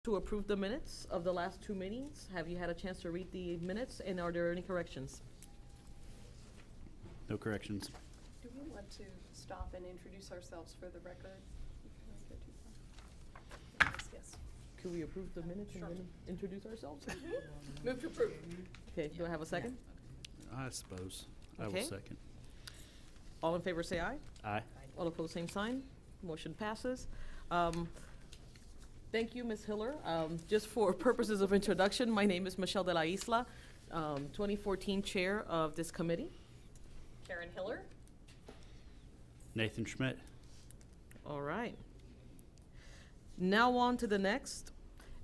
To approve the minutes of the last two meetings. Have you had a chance to read the minutes, and are there any corrections? No corrections. Do we want to stop and introduce ourselves for the record? Yes. Could we approve the minutes and Sure. then introduce ourselves? Move to approve. Okay, do I have a second? I suppose. I will Okay. second. All in favor say aye. Aye. All opposed, same sign. Motion passes. Thank you, Ms. Hiller. Just for purposes of introduction, my name is Michelle de la Isla, 2014 Chair of this committee. Karen Hiller. Nathan Schmidt. All right. Now on to the next.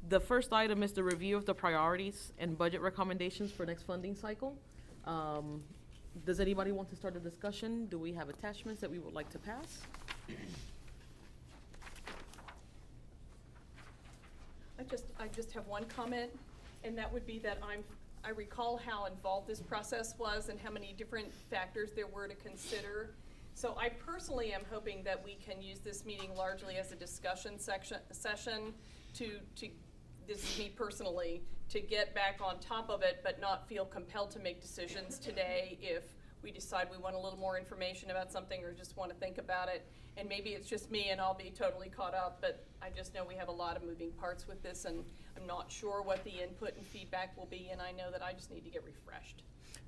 The first item is the review of the priorities and budget recommendations for next funding cycle. Does anybody want to start a discussion? Do we have attachments that we would like to pass? I just have one comment, and that would be that I recall how involved this process was and how many different factors there were to consider. So I personally am hoping that we can use this meeting largely as a discussion session to, this is me personally, to get back on top of it, but not feel compelled to make decisions today if we decide we want a little more information about something or just want to think about it. And maybe it's just me and I'll be totally caught up, but I just know we have a lot of moving parts with this, and I'm not sure what the input and feedback will be, and I know that I just need to get refreshed.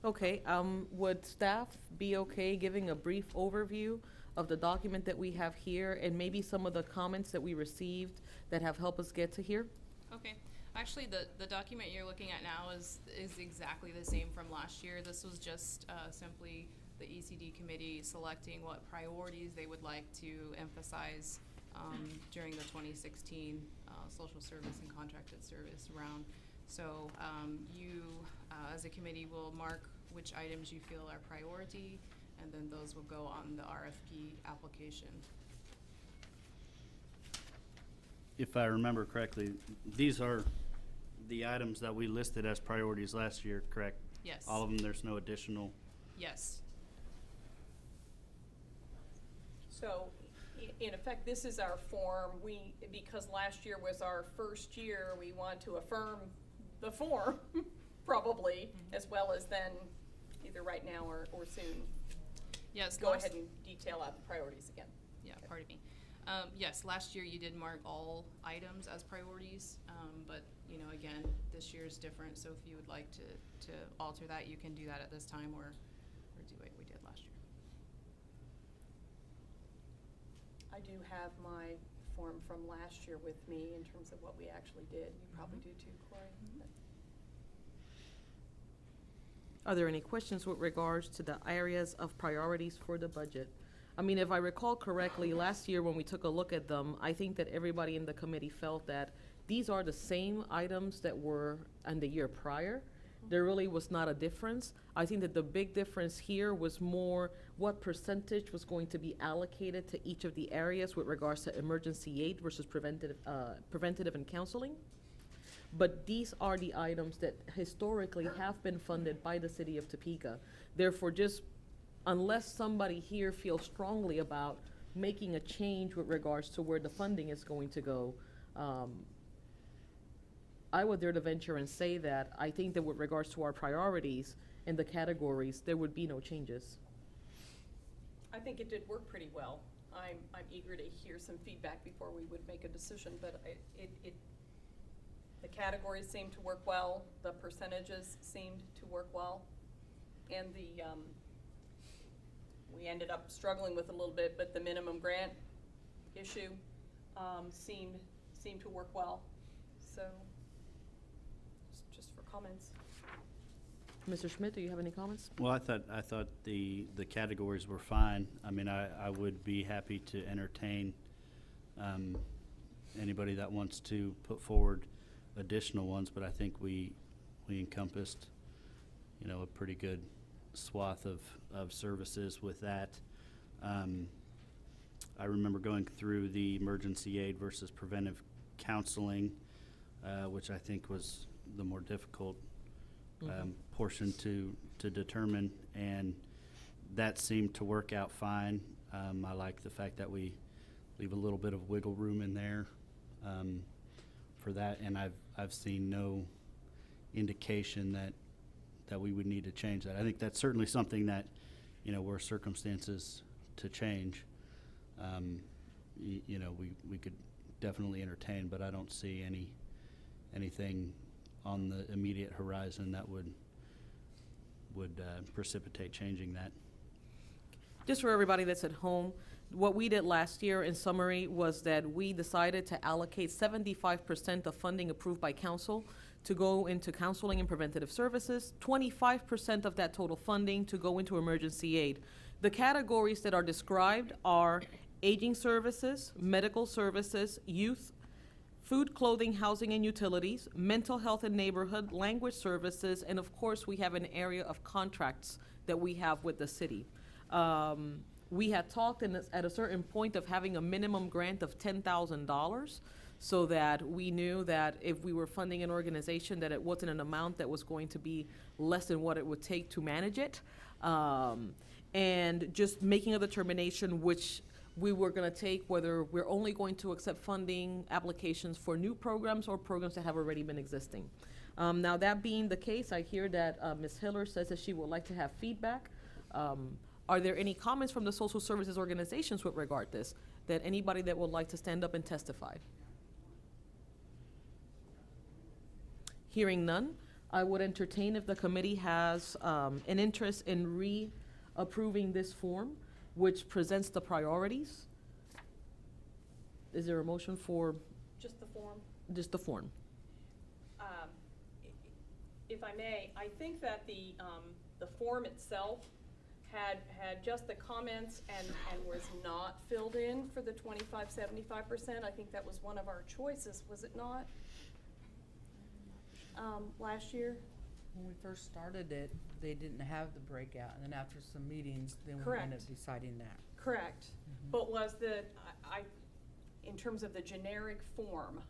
Okay, would staff be okay giving a brief overview of the document that we have here and maybe some of the comments that we received that have helped us get to here? Okay. Actually, the document you're looking at now is exactly the same from last year. This was just simply the ECD committee selecting what priorities they would like to emphasize during the 2016 social service and contracted service round. So you, as a committee, will mark which items you feel are priority, and then those will go on the RFP application. If I remember correctly, these are the items that we listed as priorities last year, correct? Yes. All of them, there's no additional. Yes. So, in effect, this is our form. Because last year was our first year, we want to affirm the form, probably, as well as then either right now or soon. Yes. Go ahead and detail out the priorities again. Yeah, pardon me. Yes, last year you did mark all items as priorities, but, you know, again, this year is different, so if you would like to alter that, you can do that at this time or do what we did last year. I do have my form from last year with me in terms of what we actually did. You probably do too, Corey. Are there any questions with regards to the areas of priorities for the budget? I mean, if I recall correctly, last year when we took a look at them, I think that everybody in the committee felt that these are the same items that were in the year prior. There really was not a difference. I think that the big difference here was more what percentage was going to be allocated to each of the areas with regards to emergency aid versus preventative and counseling. But these are the items that historically have been funded by the city of Topeka. Therefore, just unless somebody here feels strongly about making a change with regards to where the funding is going to go, I would dare to venture and say that I think that with regards to our priorities and the categories, there would be no changes. I think it did work pretty well. I'm eager to hear some feedback before we would make a decision, but the categories seemed to work well, the percentages seemed to work well, and we ended up struggling with a little bit, but the minimum grant issue seemed to work well. So, just for comments. Mr. Schmidt, do you have any comments? Well, I thought the categories were fine. I mean, I would be happy to entertain anybody that wants to put forward additional ones, but I think we encompassed, you know, a pretty good swath of services with that. I remember going through the emergency aid versus preventive counseling, which I think was the more difficult portion to determine, and that seemed to work out fine. I like the fact that we leave a little bit of wiggle room in there for that, and I've seen no indication that we would need to change that. I think that's certainly something that, were circumstances to change, we could definitely entertain, but I don't see anything on the immediate horizon that would precipitate changing that. Just for everybody that's at home, what we did last year in summary was that we decided to allocate 75% of funding approved by council to go into counseling and preventative services, 25% of that total funding to go into emergency aid. The categories that are described are aging services, medical services, youth, food, clothing, housing, and utilities, mental health and neighborhood, language services, and of course, we have an area of contracts that we have with the city. We had talked at a certain point of having a minimum grant of $10,000 so that we knew that if we were funding an organization, that it wasn't an amount that was going to be less than what it would take to manage it. And just making a determination which we were going to take, whether we're only going to accept funding applications for new programs or programs that have already been existing. Now, that being the case, I hear that Ms. Hiller says that she would like to have feedback. Are there any comments from the social services organizations with regard to this? That anybody that would like to stand up and testify? Hearing none, I would entertain if the committee has an interest in re-approving this form, which presents the priorities. Is there a motion for Just the form. just the form? If I may, I think that the form itself had just the comments and was not filled in for the 75%. I think that was one of our choices, was it not? Last year? When we first started it, they didn't have the breakout, and then after some meetings, then we ended up Correct. deciding that. Correct. But was in terms of the generic form,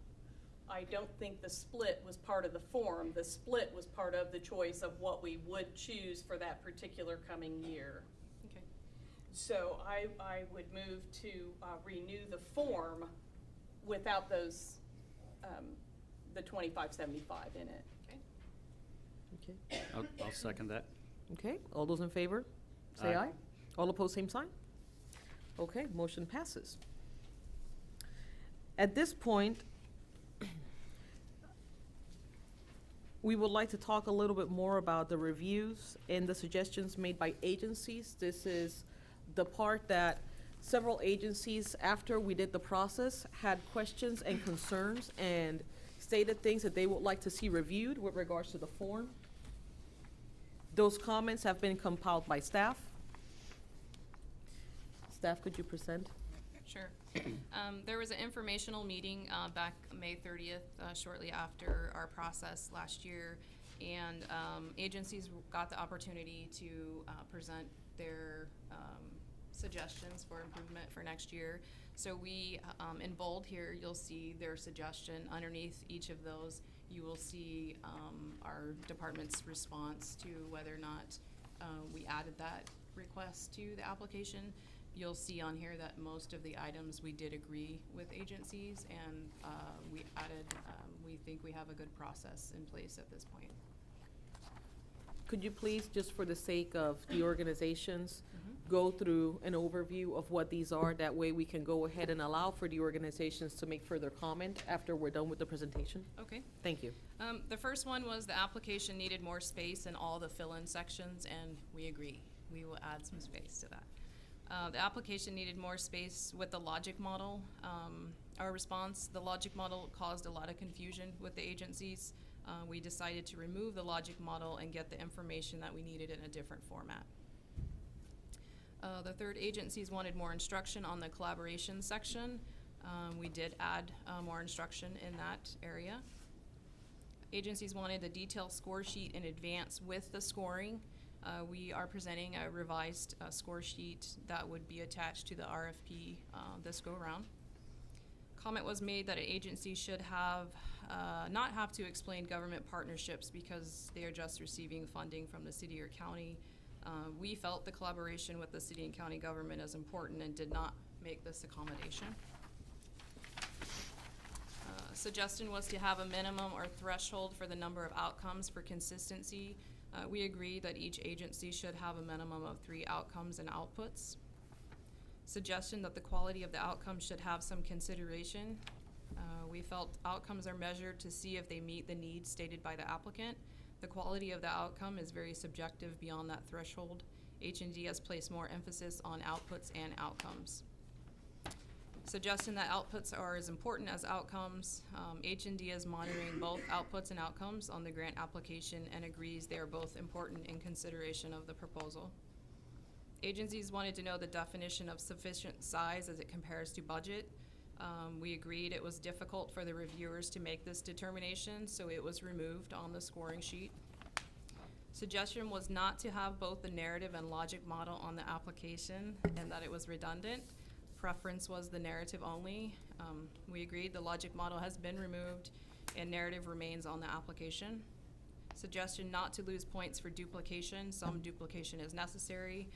I don't think the split was part of the form. The split was part of the choice of what we would choose for that particular coming year. Okay. So I would move to renew the form without those, the 2575 in it. Okay. Okay. I'll second that. Okay, all those in favor, say Aye. aye. All opposed, same sign. Okay, motion passes. At this point, we would like to talk a little bit more about the reviews and the suggestions made by agencies. This is the part that several agencies, after we did the process, had questions and concerns and stated things that they would like to see reviewed with regards to the form. Those comments have been compiled by staff. Staff, could you present? Sure. There was an informational meeting back May 30th, shortly after our process last year, and agencies got the opportunity to present their suggestions for improvement for next year. So we, in bold here, you'll see their suggestion. Underneath each of those, you will see our department's response to whether or not we added that request to the application. You'll see on here that most of the items we did agree with agencies, and we added, we think we have a good process in place at this point. Could you please, just for the sake of the organizations, go through an overview of what these are? That way we can go ahead and allow for the organizations to make further comment after we're done with the presentation. Okay. Thank you. The first one was the application needed more space in all the fill-in sections, and we agree. We will add some space to that. The application needed more space with the logic model. Our response, the logic model caused a lot of confusion with the agencies. We decided to remove the logic model and get the information that we needed in a different format. The third, agencies wanted more instruction on the collaboration section. We did add more instruction in that area. Agencies wanted a detailed score sheet in advance with the scoring. We are presenting a revised score sheet that would be attached to the RFP this go around. Comment was made that an agency should have not have to explain government partnerships because they are just receiving funding from the city or county. We felt the collaboration with the city and county government is important and did not make this accommodation. Suggestion was to have a minimum or threshold for the number of outcomes for consistency. We agree that each agency should have a minimum of 3 outcomes and outputs. Suggestion that the quality of the outcomes should have some consideration. We felt outcomes are measured to see if they meet the needs stated by the applicant. The quality of the outcome is very subjective beyond that threshold. H&D has placed more emphasis on outputs and outcomes. Suggestion that outputs are as important as outcomes. H&D is monitoring both outputs and outcomes on the grant application and agrees they are both important in consideration of the proposal. Agencies wanted to know the definition of sufficient size as it compares to budget. We agreed it was difficult for the reviewers to make this determination, so it was removed on the scoring sheet. Suggestion was not to have both the narrative and logic model on the application and that it was redundant. Preference was the narrative only. We agreed the logic model has been removed and narrative remains on the application. Suggestion not to lose points for duplication. Some duplication is necessary.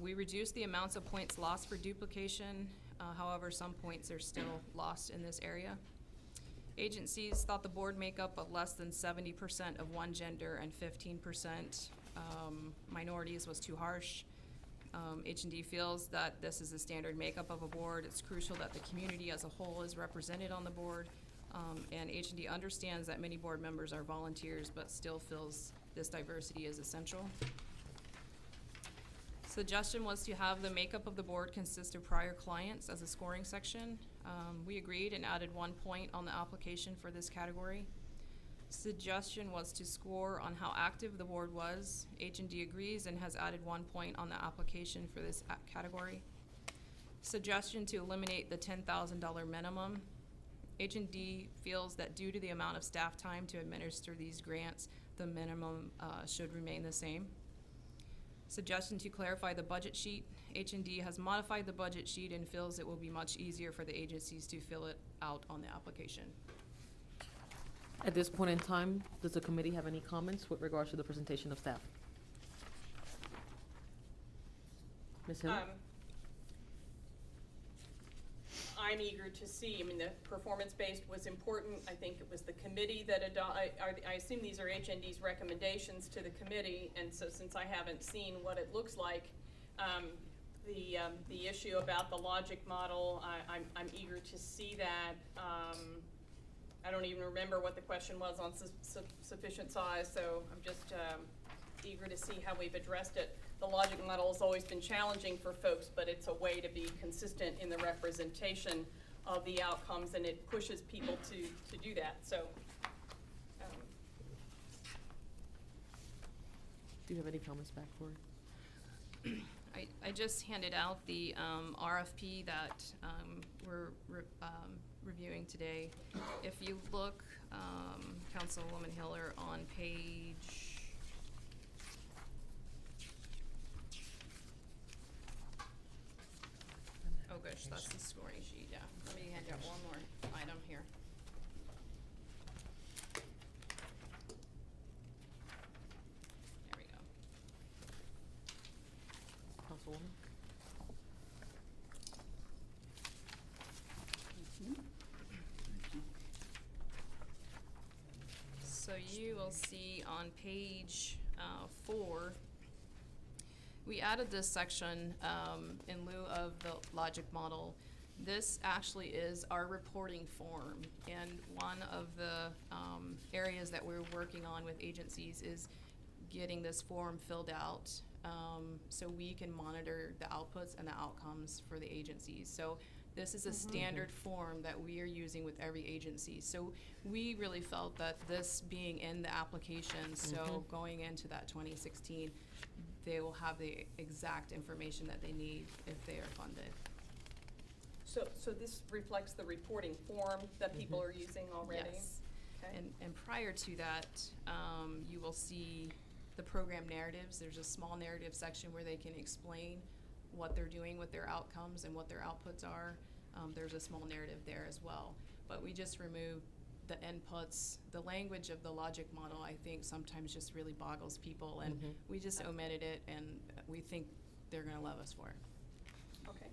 We reduced the amounts of points lost for duplication. However, some points are still lost in this area. Agencies thought the board makeup of less than 70% of one gender and 15% minorities was too harsh. H&D feels that this is the standard makeup of a board. It's crucial that the community as a whole is represented on the board. And H&D understands that many board members are volunteers, but still feels this diversity is essential. Suggestion was to have the makeup of the board consist of prior clients as a scoring section. We agreed and added 1 point on the application for this category. Suggestion was to score on how active the board was. H&D agrees and has added 1 point on the application for this category. Suggestion to eliminate the $10,000 minimum. H&D feels that due to the amount of staff time to administer these grants, the minimum should remain the same. Suggestion to clarify the budget sheet. H&D has modified the budget sheet and feels it will be much easier for the agencies to fill it out on the application. At this point in time, does the committee have any comments with regards to the presentation of staff? Ms. Hill? I'm eager to see, I mean, the performance-based was important. I think it was the committee that I assume these are H&D's recommendations to the committee, and so since I haven't seen what it looks like, the issue about the logic model, I'm eager to see that. I don't even remember what the question was on sufficient size, so I'm just eager to see how we've addressed it. The logic model has always been challenging for folks, but it's a way to be consistent in the representation of the outcomes, and it pushes people to do that. So, Do you have any comments back for? I just handed out the RFP that we're reviewing today. If you look, Councilwoman Hiller, on page, oh gosh, that's the scoring sheet, yeah. Let me hand out one more item here. There we go. Councilwoman? So you will see on page 4, we added this section in lieu of the logic model. This actually is our reporting form, and one of the areas that we're working on with agencies is getting this form filled out so we can monitor the outputs and the outcomes for the agencies. So this is a standard form that we are using with every agency. So we really felt that this being in the application, so going into that 2016, they will have the exact information that they need if they are funded. so this reflects the reporting form that people are using already? Yes. Okay. And prior to that, you will see the program narratives. There's a small narrative section where they can explain what they're doing with their outcomes and what their outputs are. There's a small narrative there as well. But we just removed the inputs. The language of the logic model, I think, sometimes just really boggles people, and we just omitted it, and we think they're gonna love us for it. Okay.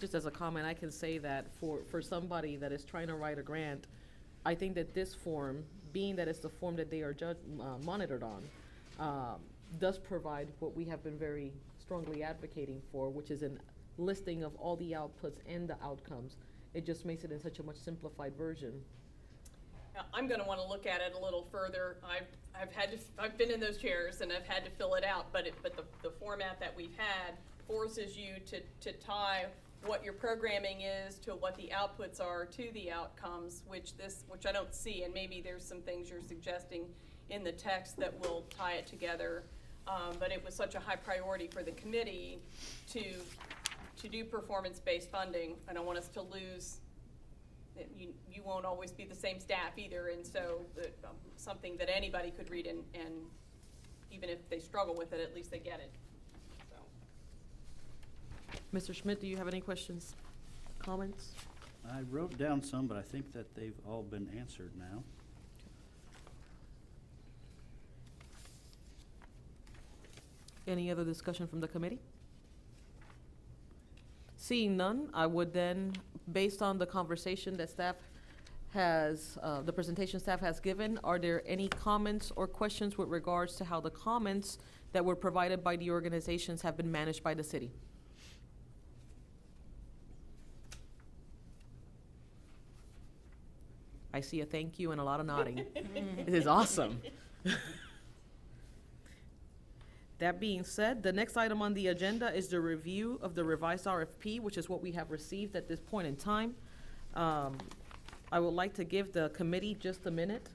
just as a comment, I can say that for somebody that is trying to write a grant, I think that this form, being that it's the form that they are monitored on, does provide what we have been very strongly advocating for, which is a listing of all the outputs and the outcomes. It just makes it in such a much simplified version. Now, I'm gonna wanna look at it a little further. I've been in those chairs and I've had to fill it out, but the format that we've had forces you to tie what your programming is to what the outputs are to the outcomes, which I don't see, and maybe there's some things you're suggesting in the text that will tie it together. But it was such a high priority for the committee to do performance-based funding. I don't want us to lose, you won't always be the same staff either, and so something that anybody could read and even if they struggle with it, at least they get it. So. Mr. Schmidt, do you have any questions, comments? I wrote down some, but I think that they've all been answered now. Any other discussion from the committee? Seeing none, I would then, based on the conversation that staff has, the presentation staff has given, are there any comments or questions with regards to how the comments that were provided by the organizations have been managed by the city? I see a thank you and a lot of nodding. This is awesome. That being said, the next item on the agenda is the review of the revised RFP, which is what we have received at this point in time. I would like to give the committee just a minute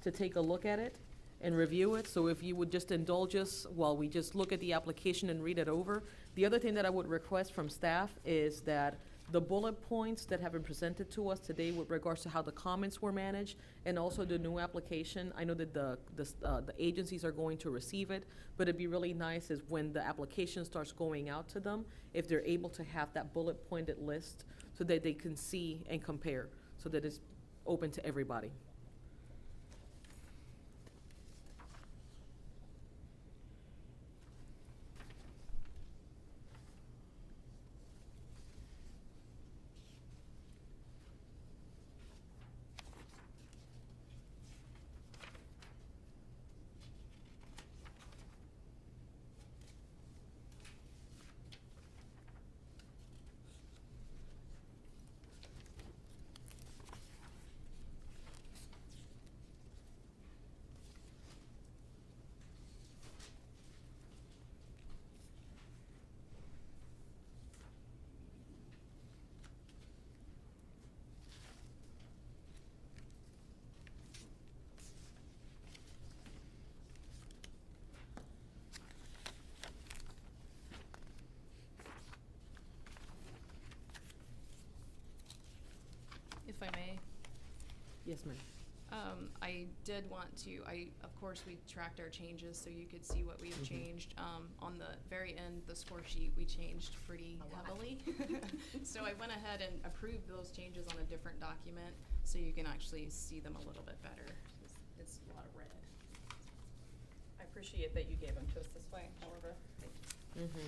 to take a look at it and review it. So if you would just indulge us while we just look at the application and read it over. The other thing that I would request from staff is that the bullet points that have been presented to us today with regards to how the comments were managed and also the new application, I know that the agencies are going to receive it, but it'd be really nice is when the application starts going out to them, if they're able to have that bullet pointed list so that they can see and compare, so that it's open to everybody. If I may, Yes, ma'am. I did want to, of course, we tracked our changes so you could see what we have changed. On the very end, the score sheet, we changed pretty heavily. So I went ahead and approved those changes on a different document so you can actually see them a little bit better. It's a lot of red. I appreciate that you gave them to us this way, however. Mm-hmm.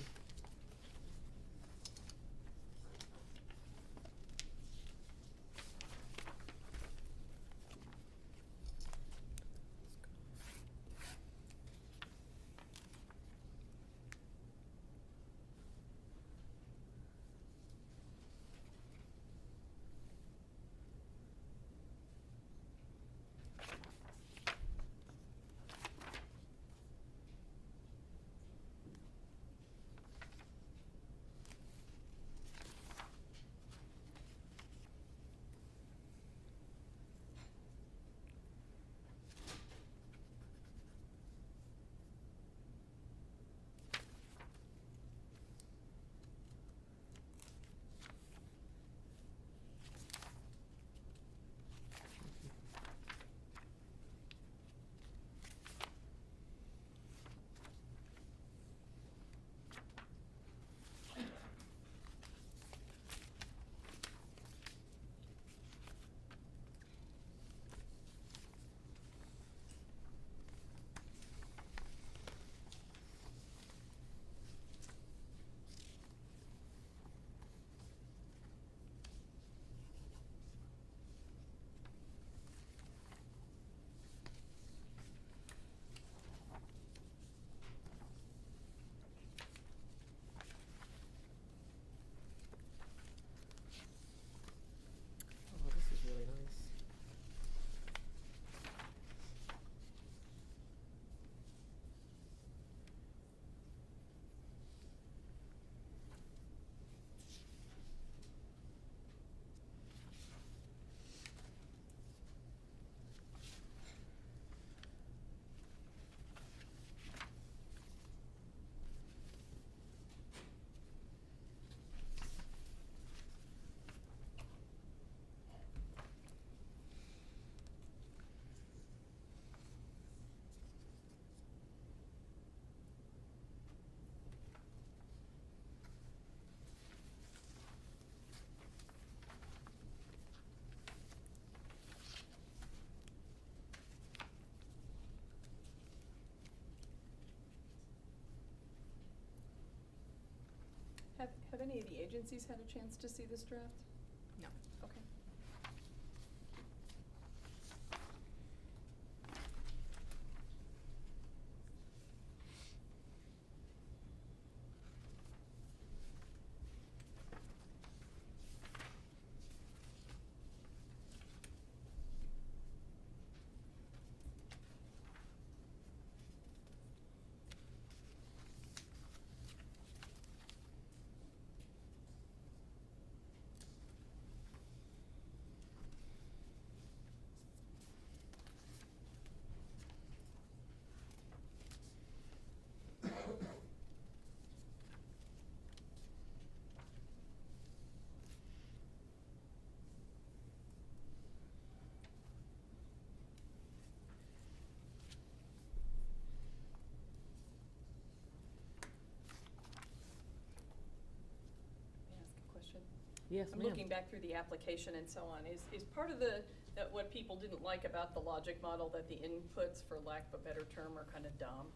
any of the agencies had a chance to see this draft? No. Okay. May I ask a question? Yes, I'm ma'am. looking back through the application and so on. Is part of that what people didn't like about the logic model, that the inputs, for lack of a better term, are kind of dumb?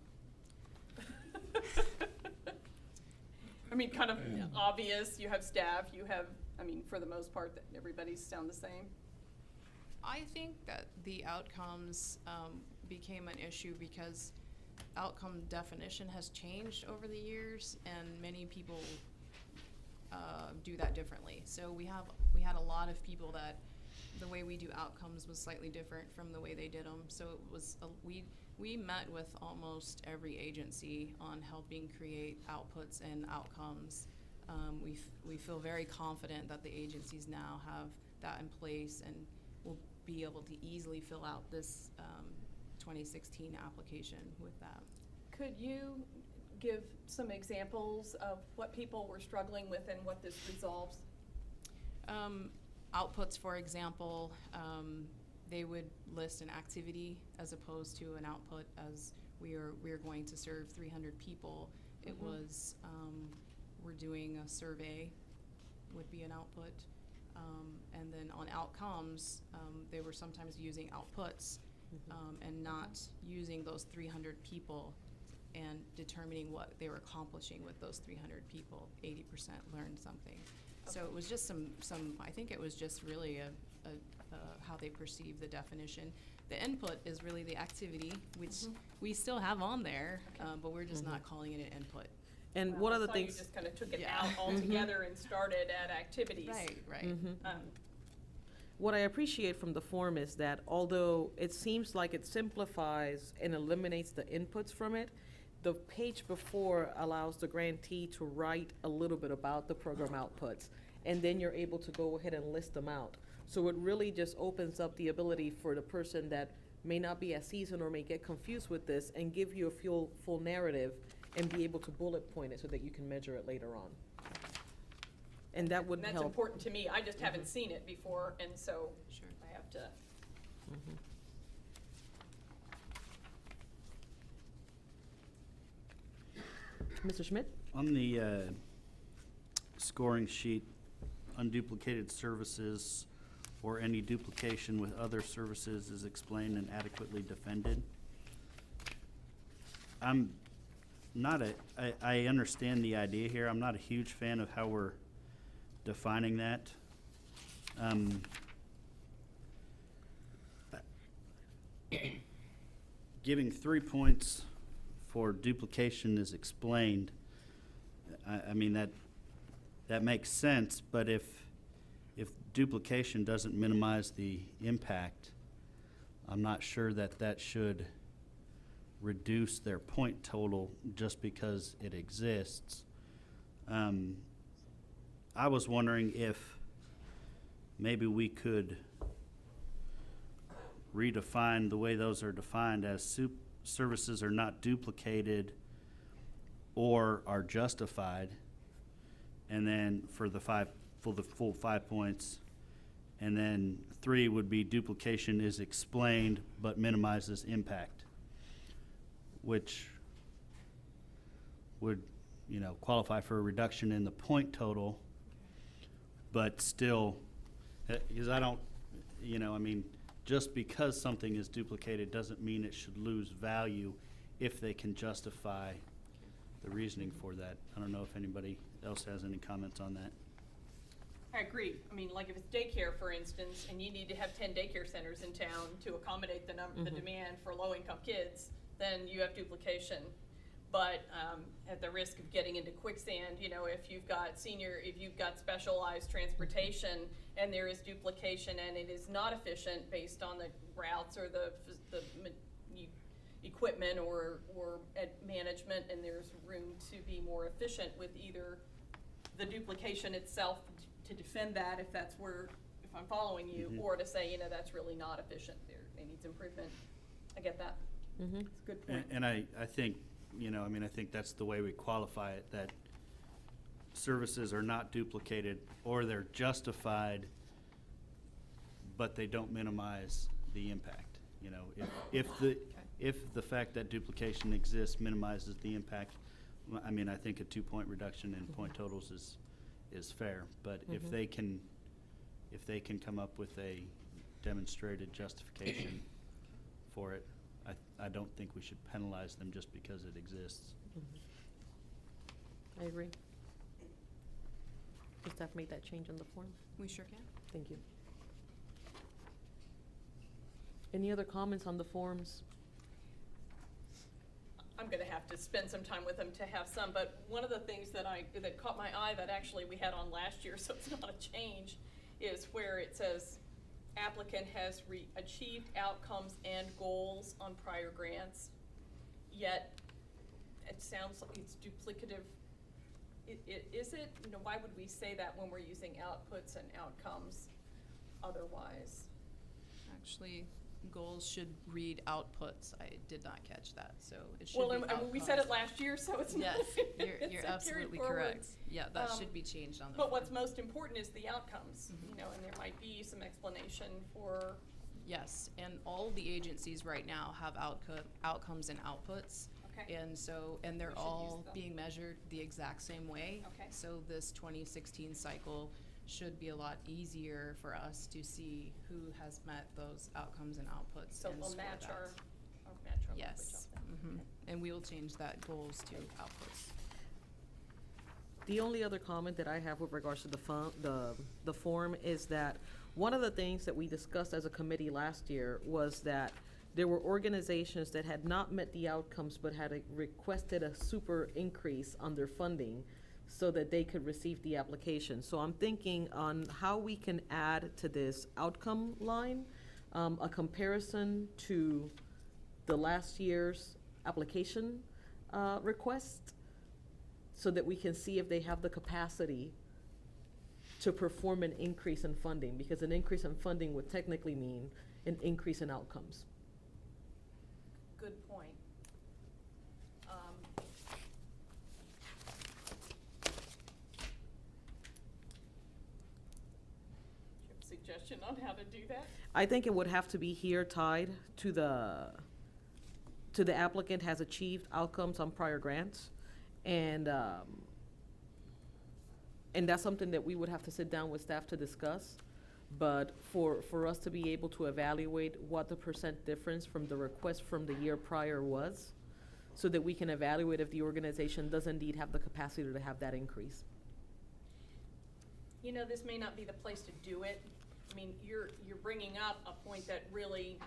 I mean, kind of obvious. You have staff, you have, I mean, for the most part, that everybody's sound the same. I think that the outcomes became an issue because outcome definition has changed over the years, and many people do that differently. So we had a lot of people that the way we do outcomes was slightly different from the way they did them. So it was we met with almost every agency on helping create outputs and outcomes. We feel very confident that the agencies now have that in place and will be able to easily fill out this 2016 application with that. Could you give some examples of what people were struggling with and what this resolves? Outputs, for example, they would list an activity as opposed to an output, as we're going to serve 300 people. It was we're doing a survey would be an output, and then on outcomes, they were sometimes using outputs and not using those 300 people and determining what they were accomplishing with those 300 people. 80% learned something. So it was just some. I think it was just really how they perceive the definition. The input is really the activity, which we still have on there, but we're just not calling it an input. And Well, one I of the thought things. you just kind of took it Yeah. out altogether and started at activities. Right. What I appreciate from the form is that although it seems like it simplifies and eliminates the inputs from it, the page before allows the grantee to write a little bit about the program outputs, and then you're able to go ahead and list them out. So it really just opens up the ability for the person that may not be as seasoned or may get confused with this and give you a full narrative and be able to bullet point it so that you can measure it later on. And that would And that's help. important to me. I just haven't seen it before, and so Sure. I have to. Mr. Schmidt? On the scoring sheet, unduplicated services or any duplication with other services is explained and adequately defended. I'm not I understand the idea here. I'm not a huge fan of how we're defining that. Giving 3 points for duplication is explained. I mean, that makes sense, but if duplication doesn't minimize the impact, I'm not sure that should reduce their point total just because it exists. I was wondering if maybe we could redefine the way those are defined as services are not duplicated or are justified, and then for the full 5 points, and then 3 would be duplication is explained but minimizes impact, which would, qualify for a reduction in the point total, but still, because I don't, just because something is duplicated doesn't mean it should lose value if they can justify the reasoning for that. I don't know if anybody else has any comments on that. I agree. I mean, like if it's daycare, for instance, and you need to have 10 daycare centers in town to accommodate the demand for low-income kids, then you have duplication. But at the risk of getting into quicksand, you know, if you've got specialized transportation and there is duplication and it is not efficient based on the routes or the equipment or management, and there's room to be more efficient with either the duplication itself to defend that if that's where, if I'm following you, or to say, you know, that's really not efficient, they needs improvement. I get that. Mm-hmm. It's a good point. And I think, you know, I mean, I think that's the way we qualify it, that services are not duplicated, or they're justified, but they don't minimize the impact. You know, if the fact that duplication exists minimizes the impact, I mean, I think a 2-point reduction in point totals is fair. But if they can come up with a demonstrated justification for it, I don't think we should penalize them just because it exists. I agree. Does staff make that change on the form? We sure can. Thank you. Any other comments on the forms? I'm gonna have to spend some time with them to have some, but one of the things that caught my eye that actually we had on last year, so it's not a change, is where it says applicant has achieved outcomes and goals on prior grants, yet it sounds like it's duplicative. Is it, you know, why would we say that when we're using outputs and outcomes otherwise? Actually, goals should read outputs. I did not catch that, so it should Well, be and we said it outcomes. last year, so it's not. Yes, you're it's carried absolutely forward. correct. Yeah, that Um, should be changed on the But form. what's most important is the outcomes, Mhm. you know, and there might be some explanation for, Yes, and all the agencies right now have outcomes and outputs. okay, And so, and We they're should all use them. being measured the exact same way. Okay. So this 2016 cycle should be a lot easier for us to see who has met those outcomes and outputs so and we'll score match that. our language Yes, up then. mhm. And we will change that goals to outputs. The only other comment that I have with regards to the form is that one of the things that we discussed as a committee last year was that there were organizations that had not met the outcomes but had requested a super increase on their funding so that they could receive the application. So I'm thinking on how we can add to this outcome line, a comparison to the last year's application request, so that we can see if they have the capacity to perform an increase in funding, because an increase in funding would technically mean an increase in outcomes. Good point. Do you have a suggestion on how to do that? I think it would have to be here tied to the applicant has achieved outcomes on prior grants. And that's something that we would have to sit down with staff to discuss. But for us to be able to evaluate what the percent difference from the request from the year prior was, so that we can evaluate if the organization does indeed have the capacity to have that increase. You know, this may not be the place to do it. I mean, you're bringing up a point that really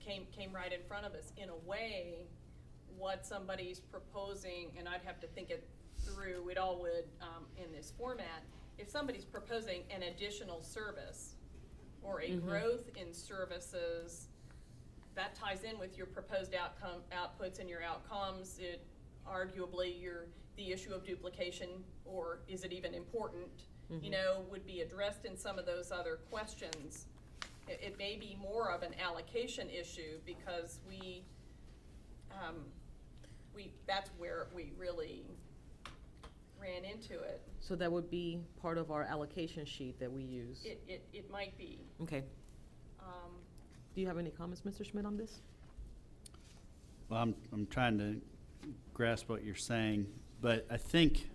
came right in front of us. In a way, what somebody's proposing, and I'd have to think it through, it all would, in this format, if somebody's proposing an additional service or a growth in services, that ties in with your proposed outputs and your outcomes. It arguably the issue of duplication, or is it even important, you know, would be addressed in some of those other questions. It may be more of an allocation issue, because that's where we really ran into it. So that would be part of our allocation sheet that we use. It might be. Okay. Do you have any comments, Mr. Schmidt, on this? Well, I'm trying to grasp what you're saying, but I think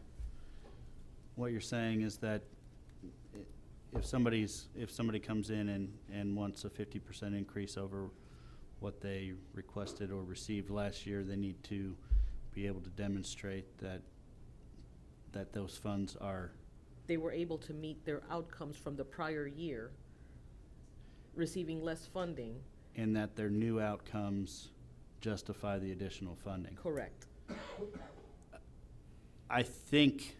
what you're saying is that if somebody comes in and wants a 50% increase over what they requested or received last year, they need to be able to demonstrate that that those funds are, They were able to meet their outcomes from the prior year, receiving less funding. and that their new outcomes justify the additional funding. Correct. I think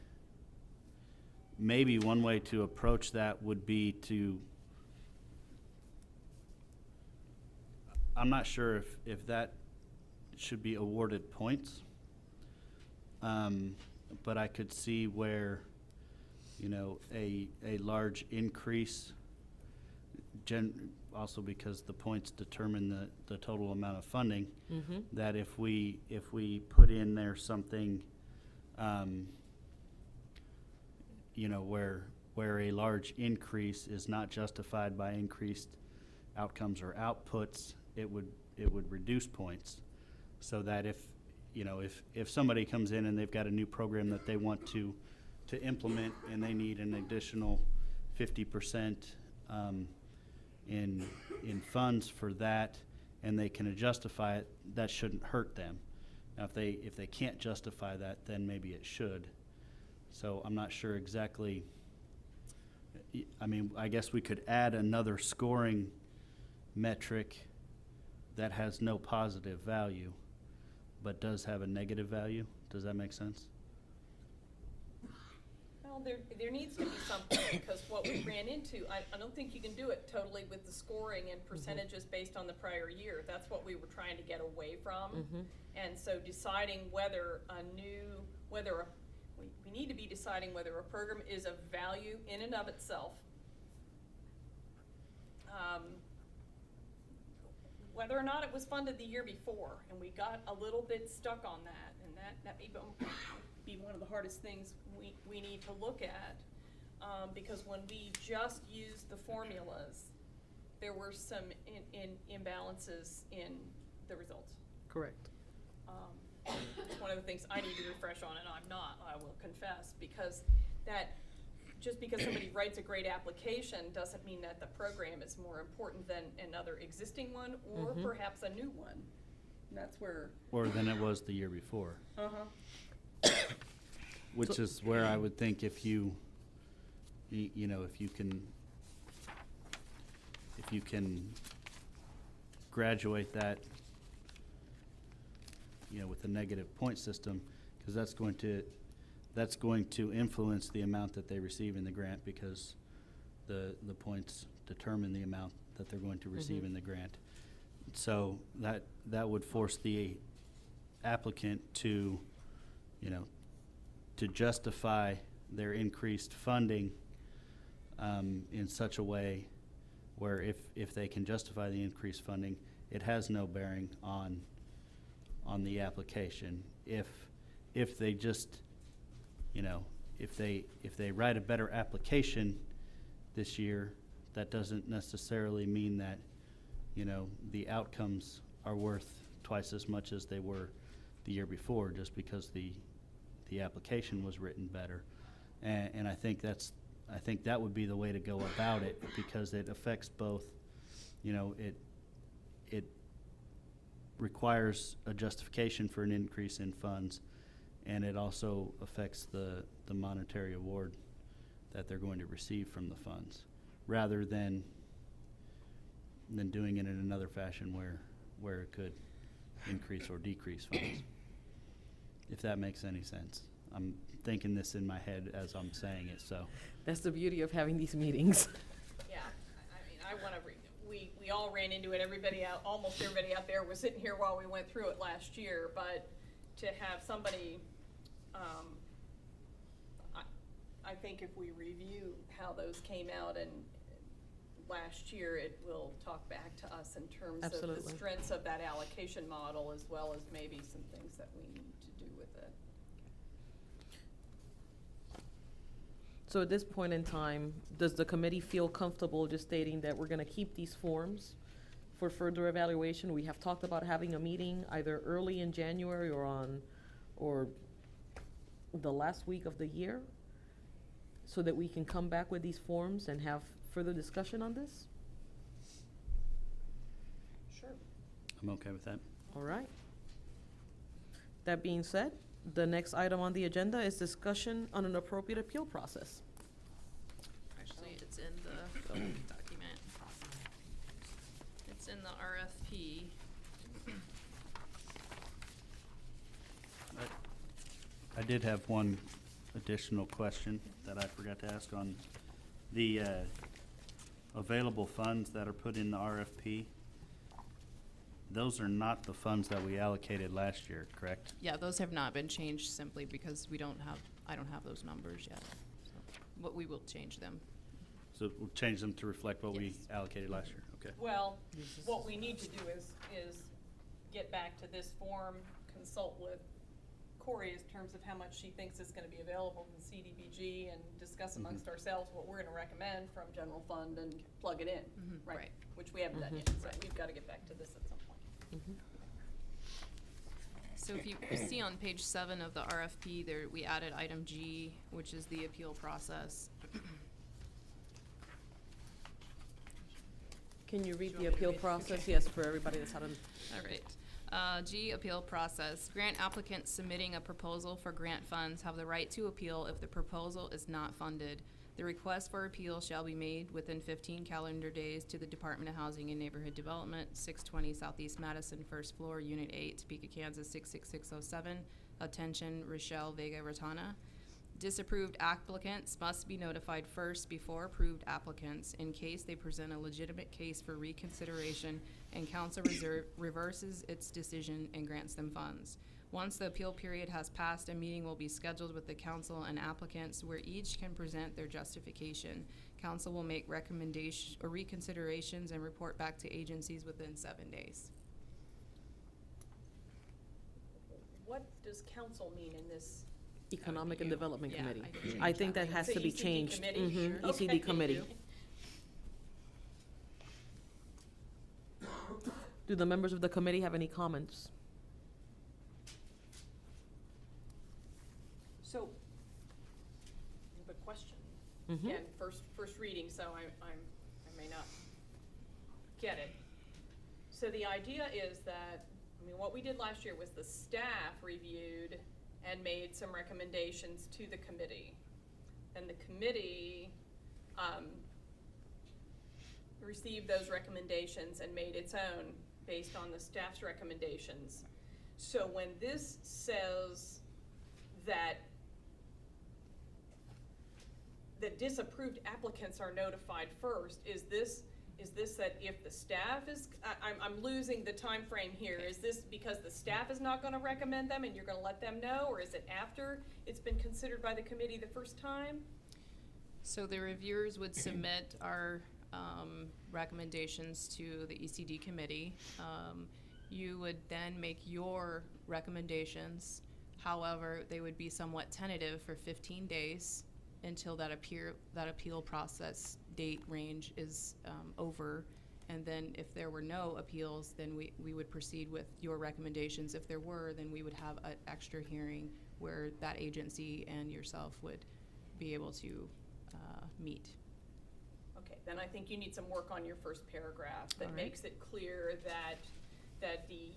maybe one way to approach that would be to, I'm not sure if that should be awarded points. But I could see where, you know, a large increase, also because the points determine the total amount of funding, Mm-hmm. that if we put in there something, you know, where a large increase is not justified by increased outcomes or outputs, it would reduce points. So that if, you know, if somebody comes in and they've got a new program that they want to implement and they need an additional 50% in funds for that, and they can justify it, that shouldn't hurt them. Now, if they can't justify that, then maybe it should. So I'm not sure exactly. I mean, I guess we could add another scoring metric that has no positive value, but does have a negative value. Does that make sense? Well, there needs to be something, because what we ran into, I don't think you can do it totally with the scoring and percentages based on the prior year. That's what we were trying to get away from. Mm-hmm. And so deciding whether we need to be deciding whether a program is of value in and of itself. Whether or not it was funded the year before, and we got a little bit stuck on that, and that may be one of the hardest things we need to look at, because when we just used the formulas, there were some imbalances in the results. Correct. It's one of the things I need to refresh on, and I'm not, I will confess, because just because somebody writes a great application doesn't mean that the program is more important than another existing one, or Mhm. perhaps a new one. And that's where. Or than it was the year before? Uh-huh. Which is where I would think if you know, if you can graduate that, you know, with a negative point system, because that's going to influence the amount that they receive in the grant, because the points determine the amount that they're going to receive Mhm. in the grant. So that would force the applicant to, you know, to justify their increased funding in such a way where if they can justify the increased funding, it has no bearing on the application. If they just, you know, if they write a better application this year, that doesn't necessarily mean that, you know, the outcomes are worth twice as much as they were the year before, just because the application was written better. And I think that would be the way to go about it, because it affects both, you know, it requires a justification for an increase in funds, and it also affects the monetary award that they're going to receive from the funds, rather than doing it in another fashion where it could increase or decrease funds. If that makes any sense. I'm thinking this in my head as I'm saying it, so. That's the beauty of having these meetings. Yeah, I mean, I want to, we all ran into it, almost everybody out there was sitting here while we went through it last year, but to have somebody, I think if we review how those came out and last year, it will talk back to us in terms of the Absolutely. strengths of that allocation model, as well as maybe some things that we need to do with it. So at this point in time, does the committee feel comfortable just stating that we're gonna keep these forms for further evaluation? We have talked about having a meeting either early in January or the last week of the year, so that we can come back with these forms and have further discussion on this? Sure. I'm okay with that. All right. That being said, The next item on the agenda is discussion on an appropriate appeal process. Actually, it's in the document. It's in the RFP. I did have one additional question that I forgot to ask on the available funds that are put in the RFP. Those are not the funds that we allocated last year, correct? Yeah, those have not been changed simply because I don't have those numbers yet. So, but we will change them. So we'll change them to reflect what we Yes. allocated last year, okay. Well, what we need to do is get back to this form, consult with Corey in terms of how much she thinks is gonna be available from CDBG and discuss amongst ourselves what we're gonna recommend from general fund and plug it in, Mhm, right? right. Which we haven't done yet, so we've gotta get back to this at some point. So if you see on page 7 of the RFP, there, we added item G, which is the appeal process. Can you read Do the you want me to appeal read? process? Okay. Yes, for everybody that's out on. All right. G, appeal process. Grant applicants submitting a proposal for grant funds have the right to appeal if the proposal is not funded. The request for appeal shall be made within 15 calendar days to the Department of Housing and Neighborhood Development, 620 Southeast Madison, first floor, Unit 8, Topeka, Kansas, 66607. Attention, Rochelle Vega Ratana. Disapproved applicants must be notified first before approved applicants in case they present a legitimate case for reconsideration and council reverses its decision and grants them funds. Once the appeal period has passed, a meeting will be scheduled with the council and applicants where each can present their justification. Council will make recommendations or reconsiderations and report back to agencies within 7 days. What does council mean in this? Economic and you. Development Yeah, Committee. I can change I think that that has The to be ECD changed. committee? Mhm, Sure. ECD Okay. committee. Do the members of the committee have any comments? So, I have a question. Mhm. Again, first reading, so I may not get it. So the idea is that, I mean, what we did last year was the staff reviewed and made some recommendations to the committee. And the committee, received those recommendations and made its own based on the staff's recommendations. So when this says that the disapproved applicants are notified first, is this that if the staff is, I'm losing the time frame here. Is this because the staff is not gonna recommend them and you're gonna let them know, or is it after it's been considered by the committee the first time? So the reviewers would submit our recommendations to the ECD committee. You would then make your recommendations. However, they would be somewhat tentative for 15 days until that appeal process date range is over. And then if there were no appeals, then we would proceed with your recommendations. If there were, then we would have an extra hearing where that agency and yourself would be able to meet. Okay, then I think you need some work on your first paragraph that All right. makes it clear that the,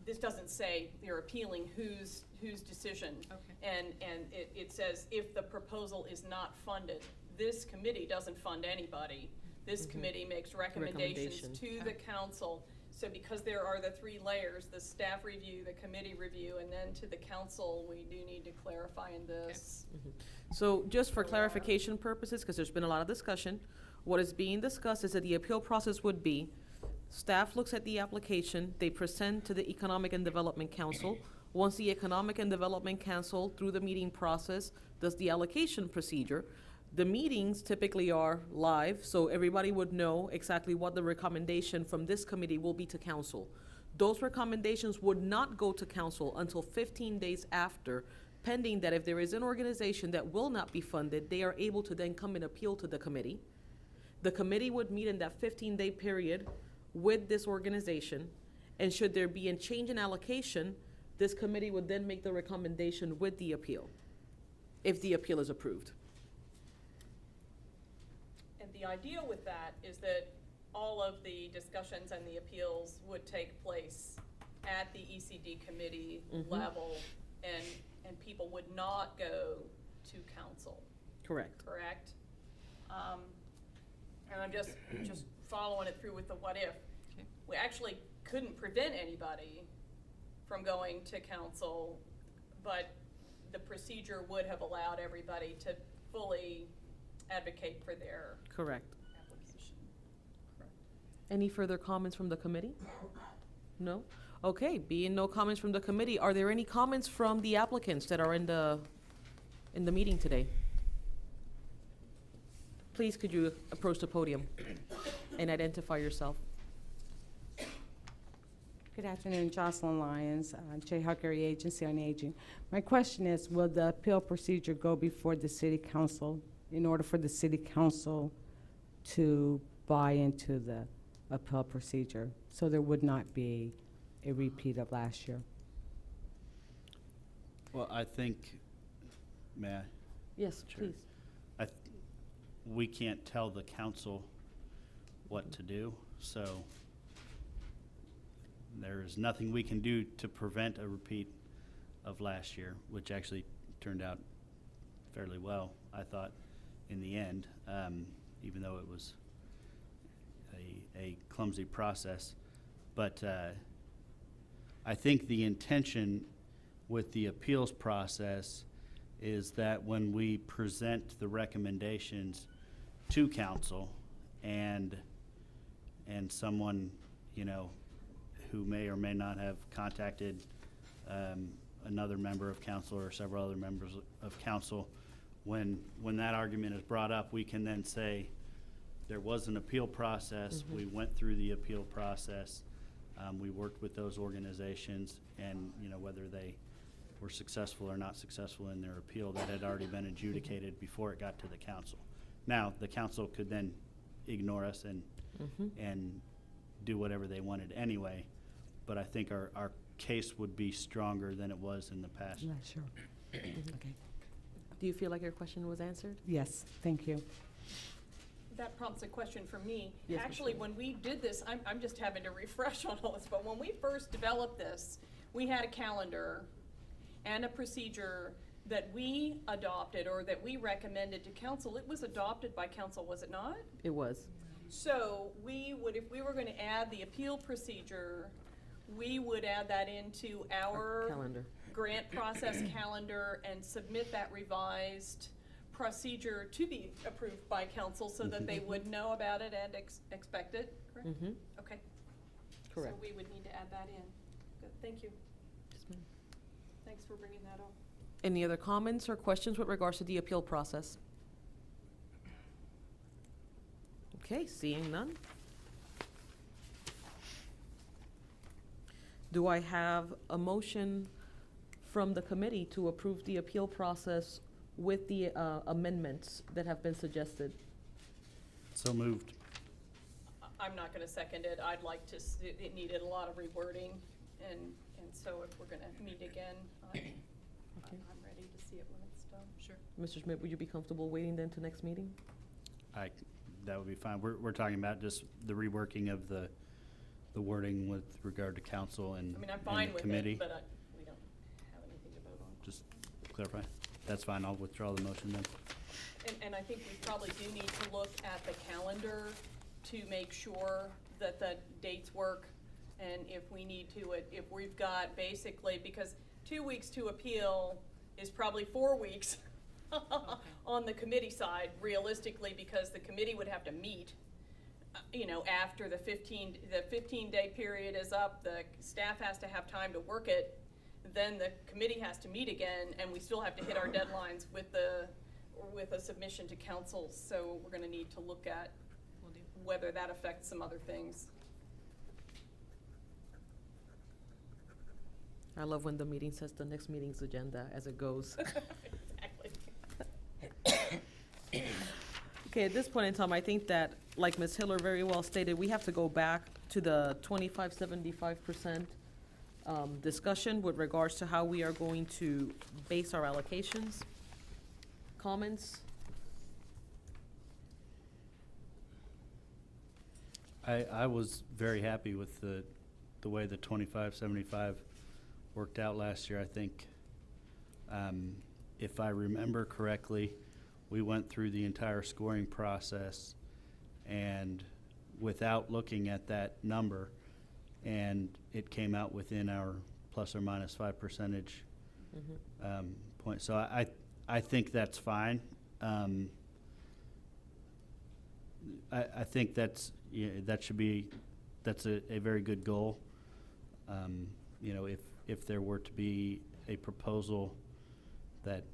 this doesn't say you're appealing whose decision. Okay. And it says if the proposal is not funded, this committee doesn't fund anybody. This committee makes recommendations Recommendation. to the council. So because there are the 3 layers, the staff review, the committee review, and then to the council, we do need to clarify in this. So just for clarification purposes, because there's been a lot of discussion, what is being discussed is that the appeal process would be, staff looks at the application, they present to the Economic and Development Council. Once the Economic and Development Council, through the meeting process, does the allocation procedure, the meetings typically are live, so everybody would know exactly what the recommendation from this committee will be to council. Those recommendations would not go to council until 15 days after, pending that if there is an organization that will not be funded, they are able to then come and appeal to the committee. The committee would meet in that 15-day period with this organization, and should there be a change in allocation, this committee would then make the recommendation with the appeal, if the appeal is approved. And the idea with that is that all of the discussions and the appeals would take place at the ECD committee Mhm. level, and people would not go to council, Correct. correct? And I'm just following it through with the what if. Okay. We actually couldn't prevent anybody from going to council, but the procedure would have allowed everybody to fully advocate for their Correct. application. Any further comments from the committee? No? Okay, being no comments from the committee, are there any comments from the applicants that are in the meeting today? Please, could you approach the podium and identify yourself? Good afternoon, Jocelyn Lyons, Jayhawk Area Agency on Aging. My question is, will the appeal procedure go before the city council in order for the city council to buy into the appeal procedure? So there would not be a repeat of last year? Well, I think, may I? Yes, Sure. please. We can't tell the council what to do, so there is nothing we can do to prevent a repeat of last year, which actually turned out fairly well, I thought, in the end, even though it was a clumsy process. But I think the intention with the appeals process is that when we present the recommendations to council and someone, you know, who may or may not have contacted another member of council or several other members of council, when that argument is brought up, we can then say, there was an appeal process, we went through the appeal process, we worked with those organizations, and, you know, whether they were successful or not successful in their appeal, that had already been adjudicated before it got to the council. Now, the council could then ignore us and do whatever they wanted anyway, but I think our case would be stronger than it was in the past. I'm not sure. Okay. Do you feel like your question was answered? Yes, thank you. That prompts a question for me. Yes, Ms. Actually, Miller. when we did this, I'm just having to refresh on all this, but when we first developed this, we had a calendar and a procedure that we adopted or that we recommended to council. It was adopted by council, was it not? It was. So we would, if we were gonna add the appeal procedure, we would add that into our Calendar. grant process calendar and submit that revised procedure to be approved by council so that they would know about it and expect it, correct? Mm-hmm. Okay. Correct. So we would need to add that in. Good, thank you. Yes, ma'am. Thanks for bringing that up. Any other comments or questions with regards to the appeal process? Okay, seeing none. Do I have a motion from the committee to approve the appeal process with the amendments that have been suggested? So moved. I'm not gonna second it. I'd like to, it needed a lot of rewording, and so if we're gonna meet again, I'm ready to see it when it's done. Sure. Mr. Schmidt, would you be comfortable waiting then to next meeting? That would be fine. We're talking about just the reworking of the wording with regard to council and I mean, I'm and fine the with committee. it, but we don't have anything to vote on. Just clarify. That's fine. I'll withdraw the motion then. And I think we probably do need to look at the calendar to make sure that the dates work. And if we need to, if we've got basically, because 2 weeks to appeal is probably 4 weeks on the committee side, realistically, because the committee would have to meet, you know, after the 15-day period is up, the staff has to have time to work it, then the committee has to meet again, and we still have to hit our deadlines with a submission to council, so we're gonna need to look at Will do. whether that affects some other things. I love when the meeting sets the next meeting's agenda as it goes. Exactly. Okay, at this point in time, I think that, like Ms. Hiller very well stated, we have to go back to the 25-75% discussion with regards to how we are going to base our allocations. Comments? I was very happy with the the way the 25-75 worked out last year. I think, if I remember correctly, we went through the entire scoring process and without looking at that number, and it came out within our plus or minus 5 percentage point. So I think that's fine. I think that's, yeah, that's a very good goal. You know, if there were to be a proposal that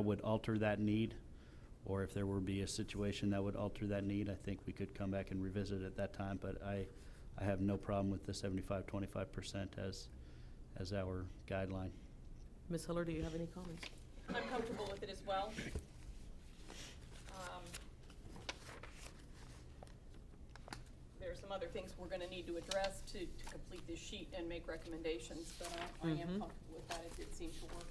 would alter that need, or if there were be a situation that would alter that need, I think we could come back and revisit it at that time. But I have no problem with the 75-25% as our guideline. Ms. Hiller, do you have any comments? I'm comfortable with it as well. There are some other things we're gonna need to address to complete this sheet and make recommendations, but I am comfortable with that. It did seem to work.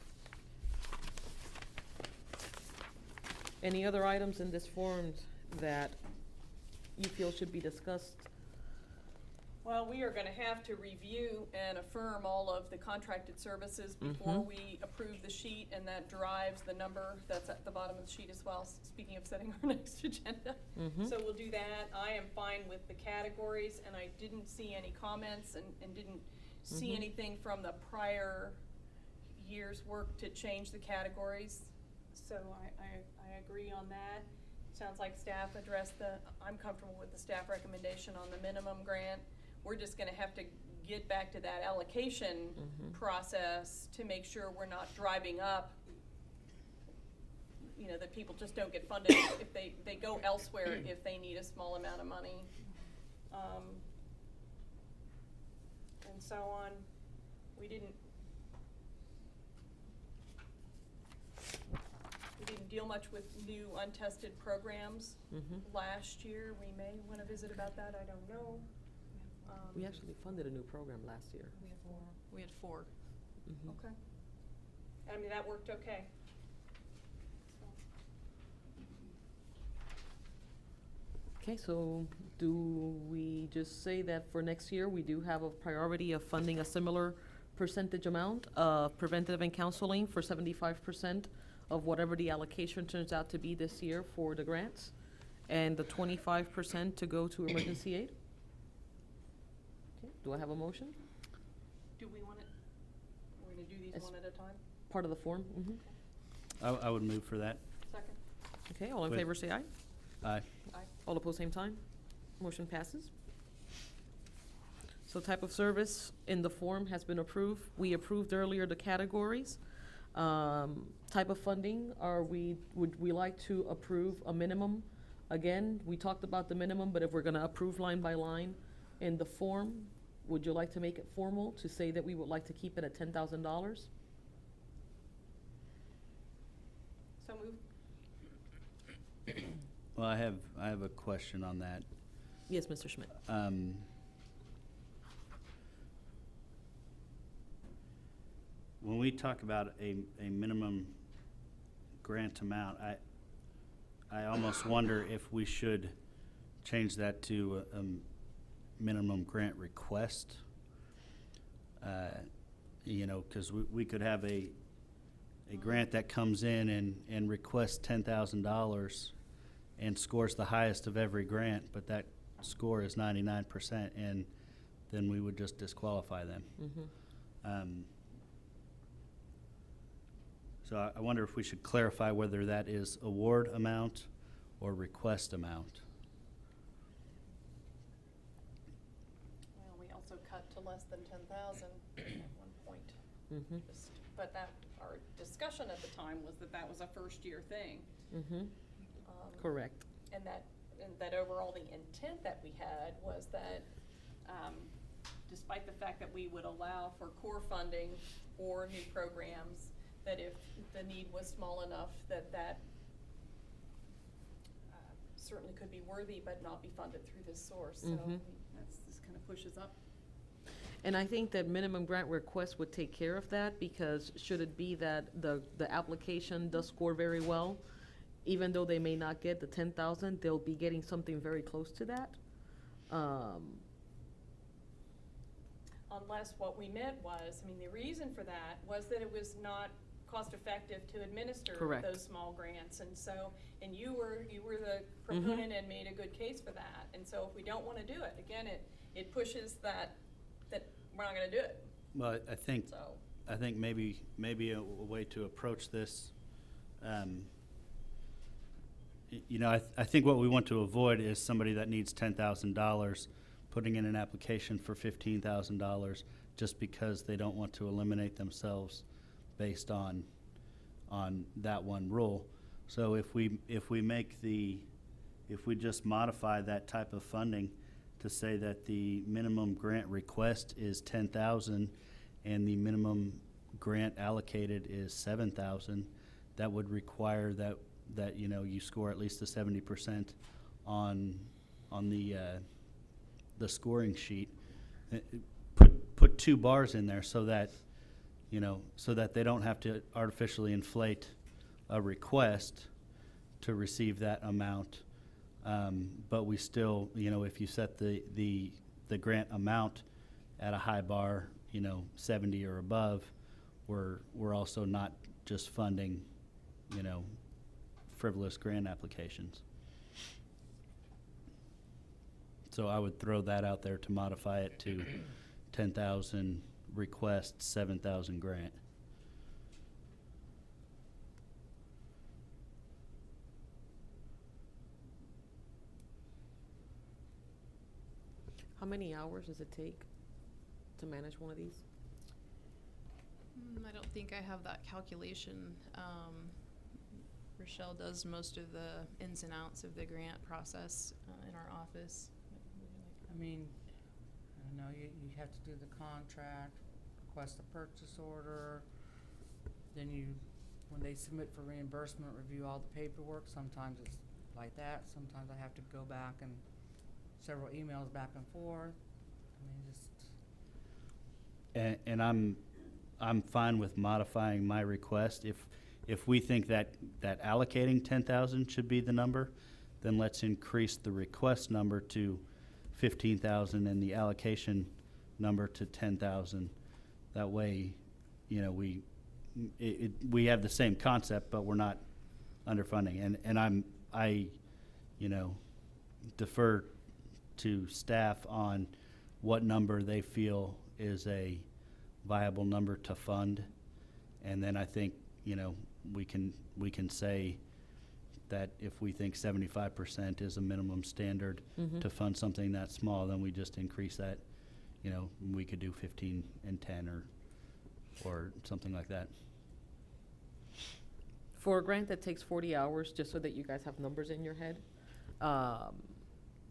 Any other items in this form that you feel should be discussed? Well, we are gonna have to review and affirm all of the contracted services before we approve the sheet, and that drives the number that's at the bottom of the sheet as well, speaking of setting our next agenda. So we'll do that. I am fine with the categories, and I didn't see any comments and didn't see anything from the prior year's work to change the categories. So I agree on that. Sounds like staff addressed I'm comfortable with the staff recommendation on the minimum grant. We're just gonna have to get back to that allocation process to make sure we're not driving up, you know, that people just don't get funded if they go elsewhere if they need a small amount of money. And so on. We didn't deal much with new untested programs last year. We may wanna visit about that, I don't know. We actually funded a new program last year. We had four. Okay. I mean, that worked okay. Okay, so do we just say that for next year, we do have a priority of funding a similar percentage amount of preventative and counseling for 75% of whatever the allocation turns out to be this year for the grants, and the 25% to go to emergency aid? Okay, do I have a motion? Do we want it, we're gonna do these As- one at a time? Part of the form? I would move for that. Second? Okay, all in Wait. favor say aye. Aye. Aye. All opposed, same time. Motion passes. So type of service in the form has been approved. We approved earlier the categories. Type of funding, would we like to approve a minimum? Again, we talked about the minimum, but if we're gonna approve line by line in the form, would you like to make it formal to say that we would like to keep it at $10,000? So moved. Well, I have a question on that. Yes, Mr. Schmidt. When we talk about a minimum grant amount, I almost wonder if we should change that to a minimum grant request. You know, because we could have a grant that comes in and requests $10,000 and scores the highest of every grant, but that score is 99%, and then we would just disqualify them. So I wonder if we should clarify whether that is award amount or request amount. Well, we also cut to less than 10,000 at one point. But our discussion at the time was that was a first-year thing. Correct. And that overall the intent that we had was that, despite the fact that we would allow for core funding or new programs, that if the need was small enough, that certainly could be worthy but not be funded through this source. So this kind of pushes up. And I think that minimum grant request would take care of that, because should it be that the application does score very well, even though they may not get the 10,000, they'll be getting something very close to that. unless what we meant was, I mean, the reason for that was that it was not cost-effective to administer Correct. those small grants. And so, and you were the proponent and made a good case for that. And so if we don't want to do it, again, it pushes that we're not going to do it, Well, I think so. maybe a way to approach this, you know, I think what we want to avoid is somebody that needs $10,000 putting in an application for $15,000 just because they don't want to eliminate themselves based on that one rule. So if we just modify that type of funding to say that the minimum grant request is 10,000 and the minimum grant allocated is 7,000, that would require that you know, you score at least the 70% on the scoring sheet. Put 2 bars in there so that, you know, so that they don't have to artificially inflate a request to receive that amount. But we still, you know, if you set the grant amount at a high bar, you know, 70 or above, we're also not just funding, you know, frivolous grant applications. So I would throw that out there to modify it to 10,000 request, 7,000 grant. How many hours does it take to manage one of these? I don't think I have that calculation. Rochelle does most of the ins and outs of the grant process in our office. I mean, I don't know, you have to do the contract, request a purchase order, then when they submit for reimbursement, review all the paperwork. Sometimes it's like that, sometimes I have to go back and several emails back and forth. I mean, just. And I'm fine with modifying my request. If we think that allocating 10,000 should be the number, then let's increase the request number to 15,000 and the allocation number to 10,000. That way, you know, we have the same concept, but we're not underfunding. And I, you know, defer to staff on what number they feel is a viable number to fund. And then I think, you know, we can say that if we think 75% is a minimum standard to fund something that small, then we just increase that. You know, we could do 15 and 10 or something like that. For a grant that takes 40 hours, just so that you guys have numbers in your head,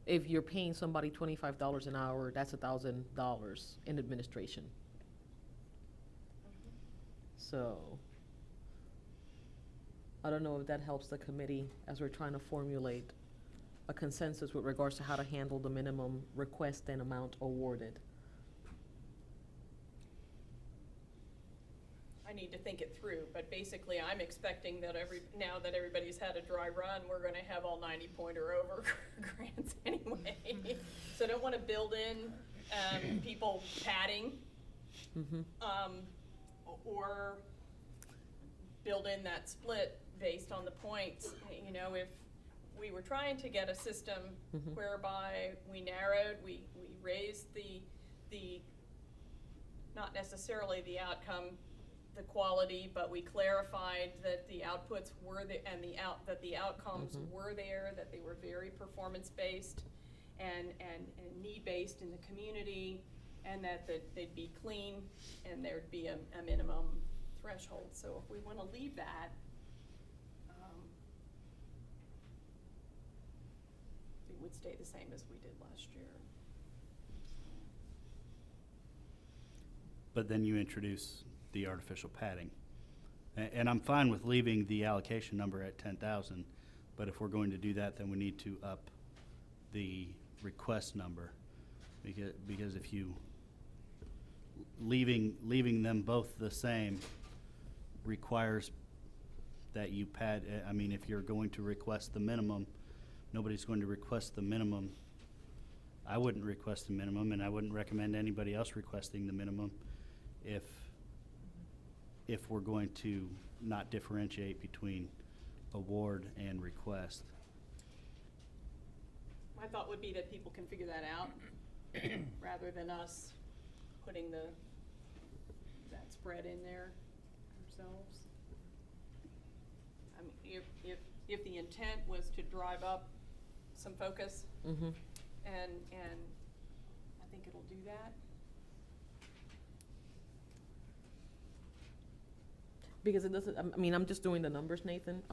if you're paying somebody $25 an hour, that's $1,000 in administration. So I don't know if that helps the committee as we're trying to formulate a consensus with regards to how to handle the minimum request and amount awarded. I need to think it through, but basically I'm expecting that now that everybody's had a dry run, we're gonna have all 90-point or over grants anyway. So I don't wanna build in, people padding, or build in that split based on the points. You know, if we were trying to get a system whereby we narrowed, we raised the not necessarily the outcome, the quality, but we clarified that the outputs were that the outcomes were there, that they were very performance-based and need-based in the community, and that they'd be clean and there'd be a minimum threshold. So if we want to leave that, it would stay the same as we did last year. But then you introduce the artificial padding. And I'm fine with leaving the allocation number at 10,000, but if we're going to do that, then we need to up the request number. Because if you, leaving them both the same requires that you pad, I mean, if you're going to request the minimum, nobody's going to request the minimum I wouldn't request the minimum, and I wouldn't recommend anybody else requesting the minimum if we're going to not differentiate between award and request. My thought would be that people can figure that out, rather than us putting that spread in there ourselves. I mean, if the intent was to drive up some focus, Mm-hmm. and I think it'll do that. Because it doesn't, I mean, I'm just doing the numbers, Nathan,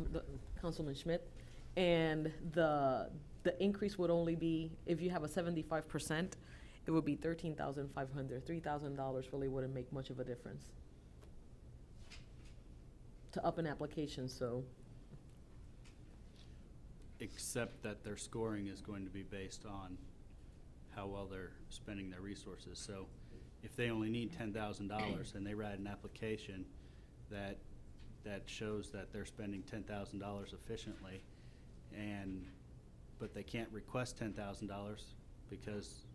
Councilman Schmidt, and the increase would only be, if you have a 75%, it would be $13,500. $3,000 really wouldn't make much of a difference to up an application, so. Except that their scoring is going to be based on how well they're spending their resources. So if they only need $10,000 and they write an application that shows that they're spending $10,000 efficiently, but they can't request $10,000 because,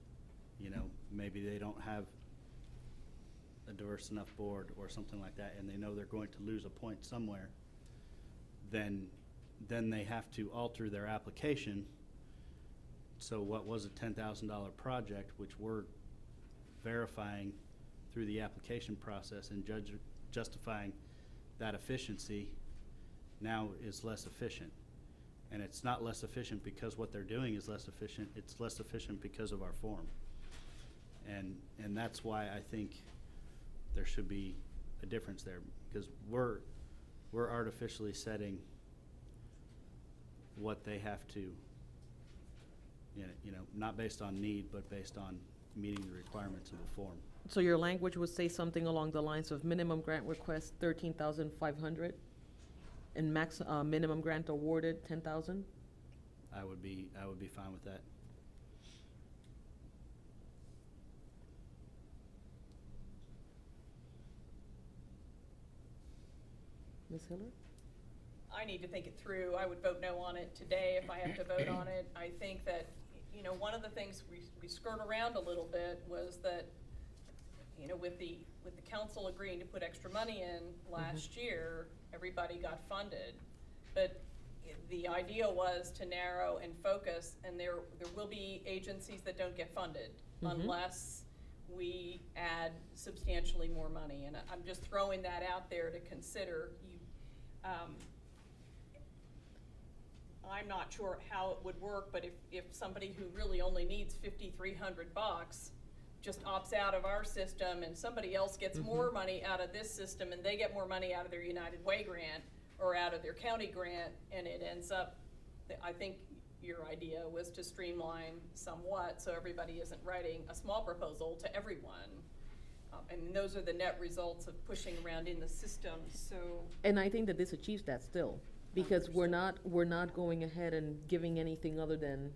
maybe they don't have a diverse enough board or something like that, and they know they're going to lose a point somewhere, then they have to alter their application. So what was a $10,000 project, which we're verifying through the application process and justifying that efficiency, now is less efficient. And it's not less efficient because what they're doing is less efficient, it's less efficient because of our form. And that's why I think there should be a difference there, because we're artificially setting what they have to, not based on need, but based on meeting the requirements of the form. So your language would say something along the lines of minimum grant request 13,500 and minimum grant awarded 10,000? I would be fine with that. Ms. Hiller? I need to think it through. I would vote no on it today if I have to vote on it. I think that, one of the things we skirt around a little bit was that, with the council agreeing to put extra money in last year, everybody got funded. But the idea was to narrow and focus, and there will be agencies that don't get funded unless we add substantially more money. And I'm just throwing that out there to consider. I'm not sure how it would work, but if somebody who really only needs $5,300 just opts out of our system and somebody else gets more money out of this system and they get more money out of their United Way grant or out of their county grant, and it ends up, I think your idea was to streamline somewhat so everybody isn't writing a small proposal to everyone. And those are the net results of pushing around in the system, so. And I think that this achieves that still, because we're not going ahead and giving anything other than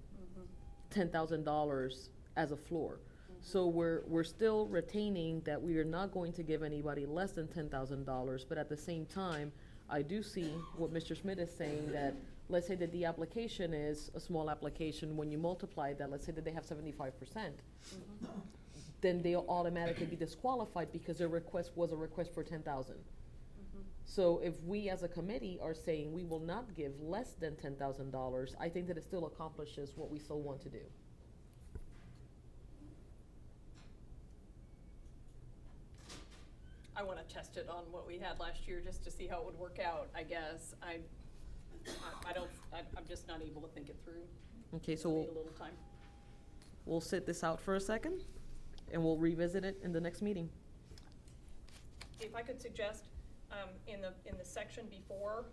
$10,000 as a floor. So we're still retaining that we are not going to give anybody less than $10,000, but at the same time, I do see what Mr. Smith is saying, that let's say that the application is a small application, when you multiply that, let's say that they have 75%, then they'll automatically be disqualified because their request was a request for 10,000. So if we as a committee are saying we will not give less than $10,000, I think that it still accomplishes what we so want to do. I want to test it on what we had last year just to see how it would work out, I guess. I'm just not able to think it through. Okay, Just so need a little time. we'll sit this out for a second, and we'll revisit it in the next meeting. If I could suggest, in the section before,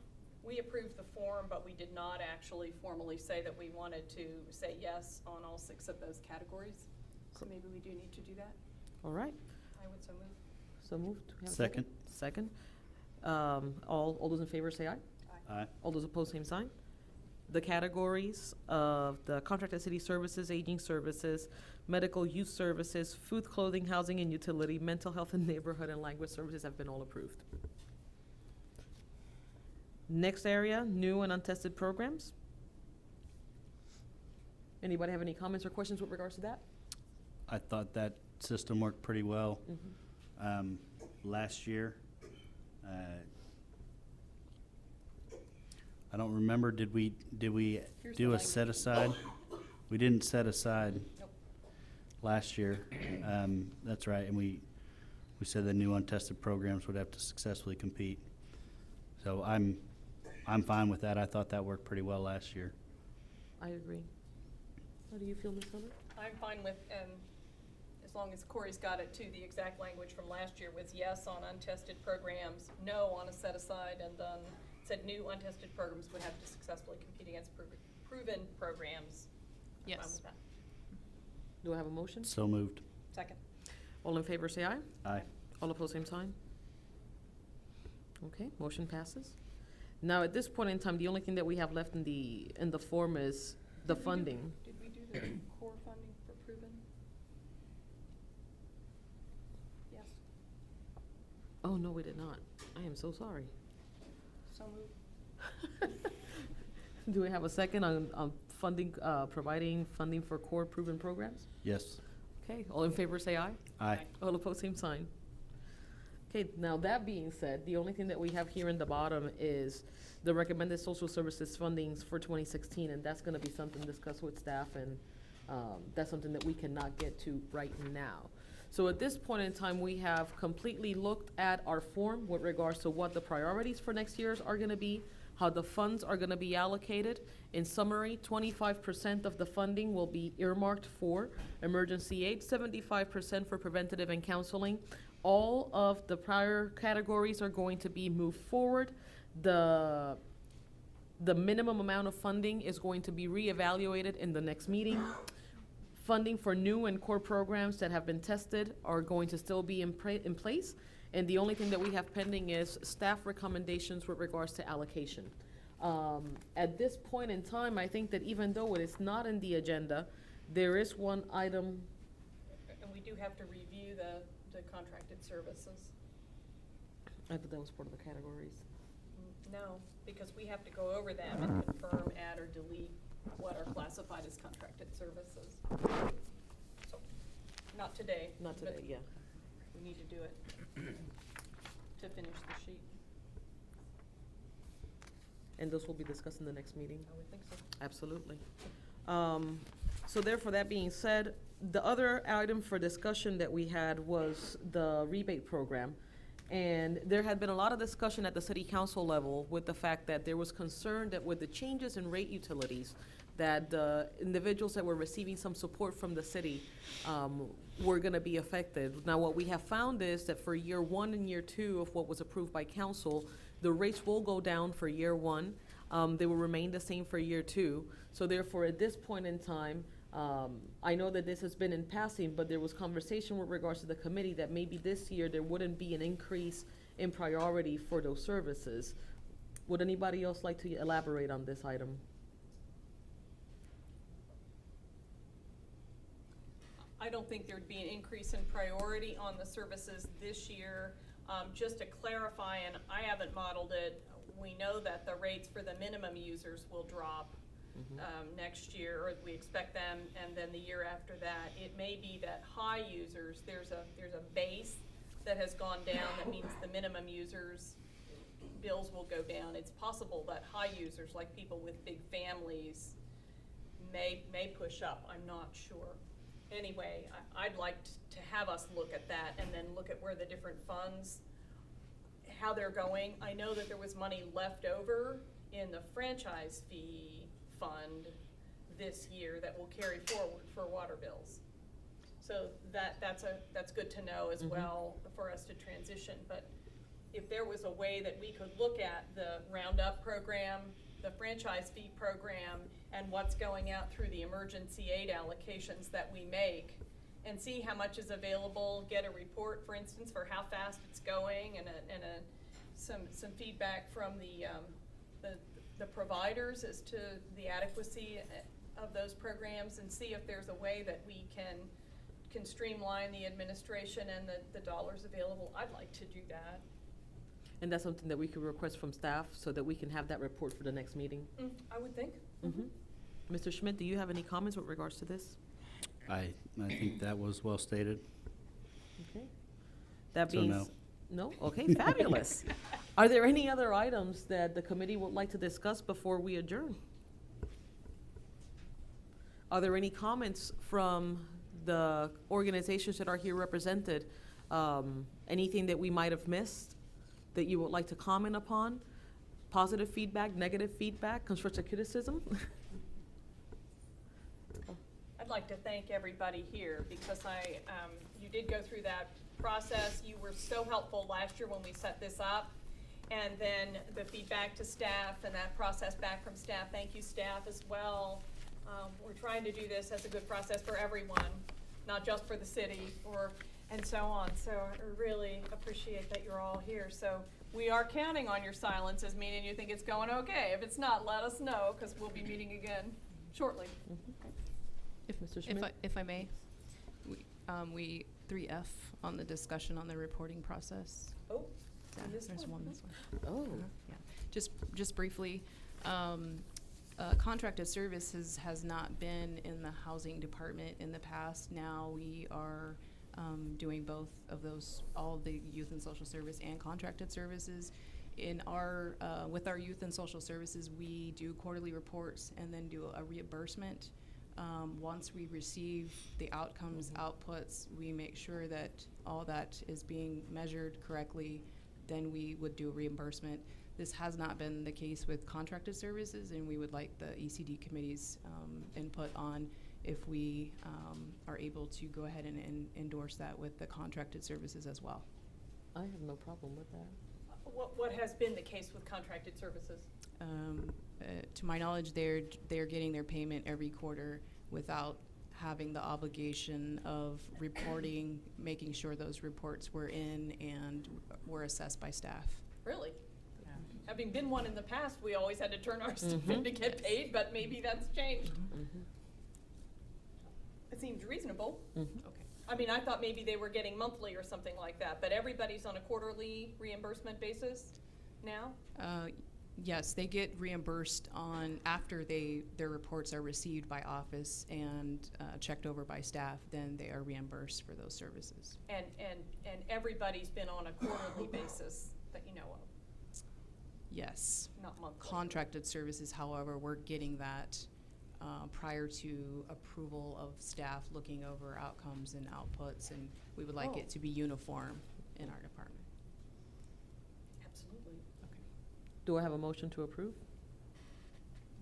we approved the form, but we did not actually formally say that we wanted to say yes on all 6 of those categories. So maybe we do need to do that. All right, I would so move. so moved. Do we have a Second. Second. All those in favor say aye. Aye. All those opposed, same sign. The categories of the contracted city services, aging services, medical youth services, food, clothing, housing and utility, mental health and neighborhood and language services have been all approved. Next area, new and untested programs. Anybody have any comments or questions with regards to that? I thought that system worked pretty well Mhm. last year. I don't remember, did we Here's do the a set language. aside? We didn't set aside Nope. last year. That's right, and we said the new untested programs would have to successfully compete. So I'm fine with that. I thought that worked pretty well last year. I agree. How do you feel, Ms. Summer? I'm fine with, as long as Corey's got it too, the exact language from last year was yes on untested programs, no on a set aside, and then said new untested programs would have to successfully compete against proven programs. Fine Yes. with that. Do I have a motion? So moved. Second. All in favor, say aye. Aye. All opposed, same sign. Okay, motion passes. Now, at this point in time, the only thing that we have left in the form is the funding. Did we do the core funding for proven? Yes. Oh, no, we did not. I am so sorry. So moved. Do we have a second on funding, providing funding for core proven programs? Yes. Okay, all in favor, say aye. Aye. All opposed, same sign. Okay, now that being said, the only thing that we have here in the bottom is the recommended social services fundings for 2016, and that's gonna be something discussed with staff, and that's something that we cannot get to right now. So at this point in time, we have completely looked at our form with regards to what the priorities for next year's are gonna be, how the funds are gonna be allocated. In summary, 25% of the funding will be earmarked for emergency aid, 75% for preventative and counseling. All of the prior categories are going to be moved forward. The minimum amount of funding is going to be reevaluated in the next meeting. Funding for new and core programs that have been tested are going to still be in place. And the only thing that we have pending is staff recommendations with regards to allocation. At this point in time, I think that even though it is not in the agenda, there is one item. And we do have to review the contracted services. I thought that was part of the categories. No, because we have to go over them and confirm, add, or delete what are classified as contracted services. So, not today. Not but today, yeah. We need to do it to finish the sheet. And those will be discussed in the next meeting. I would think so. Absolutely. So therefore, that being said, the other item for discussion that we had was the rebate program. And there had been a lot of discussion at the city council level with the fact that there was concern that with the changes in rate utilities, that the individuals that were receiving some support from the city were gonna be affected. Now, what we have found is that for year one and year two of what was approved by council, the rates will go down for year one. They will remain the same for year two. So therefore, at this point in time, I know that this has been in passing, but there was conversation with regards to the committee that maybe this year there wouldn't be an increase in priority for those services. Would anybody else like to elaborate on this item? I don't think there'd be an increase in priority on the services this year. Just to clarify, and I haven't modeled it, we know that the rates for the minimum users will drop next year, or we expect them, and then the year after that. It may be that high users, there's a base that has gone down, that means the minimum users' bills will go down. It's possible that high users, like people with big families, may push up, I'm not sure. Anyway, I'd like to have us look at that and then look at where the different funds, how they're going. I know that there was money left over in the franchise fee fund this year that will carry forward for water bills. So that's good to know as well for us to transition. But if there was a way that we could look at the Roundup program, the franchise fee program, and what's going out through the emergency aid allocations that we make, and see how much is available, get a report, for instance, for how fast it's going, and some feedback from the providers as to the adequacy of those programs, and see if there's a way that we can streamline the administration and the dollars available. I'd like to do that. And that's something that we could request from staff so that we can have that report for the next meeting? I would think. Mhm. Mr. Schmidt, do you have any comments with regards to this? I think that was well stated. Okay. That So being. no. No? Okay, fabulous. Are there any other items that the committee would like to discuss before we adjourn? Are there any comments from the organizations that are here represented? Anything that we might have missed that you would like to comment upon? Positive feedback, negative feedback, constructive criticism? I'd like to thank everybody here because you did go through that process. You were so helpful last year when we set this up. And then the feedback to staff and that process back from staff. Thank you, staff, as well. We're trying to do this as a good process for everyone, not just for the city and so on. So I really appreciate that you're all here. So we are counting on your silences, meaning you think it's going okay. If it's not, let us know because we'll be meeting again shortly. If Mr. Schmidt? If I may, we 3F on the discussion on the reporting process. Oh, Yeah, and this there's one. one, this one. Oh, Yeah, just briefly, contracted services has not been in the housing department in the past. Now we are doing both of those, all the youth and social service and contracted services. In our, with our youth and social services, we do quarterly reports and then do a reimbursement. Once we receive the outcomes, outputs, we make sure that all that is being measured correctly, then we would do a reimbursement. This has not been the case with contracted services, and we would like the ECD committee's input on if we are able to go ahead and endorse that with the contracted services as well. I have no problem with that. What has been the case with contracted services? To my knowledge, they're getting their payment every quarter without having the obligation of reporting, making sure those reports were in and were assessed by staff. Really? Yeah. Having been one in the past, we always had to turn our stuff in to get paid, but maybe that's changed. It seems reasonable. Okay. I mean, I thought maybe they were getting monthly or something like that, but everybody's on a quarterly reimbursement basis now? Yes, they get reimbursed on after their reports are received by office and checked over by staff. Then they are reimbursed for those services. And everybody's been on a quarterly basis that you know of, Yes. not monthly. Contracted services, however, we're getting that prior to approval of staff looking over outcomes and outputs, and we would like Oh. it to be uniform in our department. Absolutely. Do I have a motion to approve?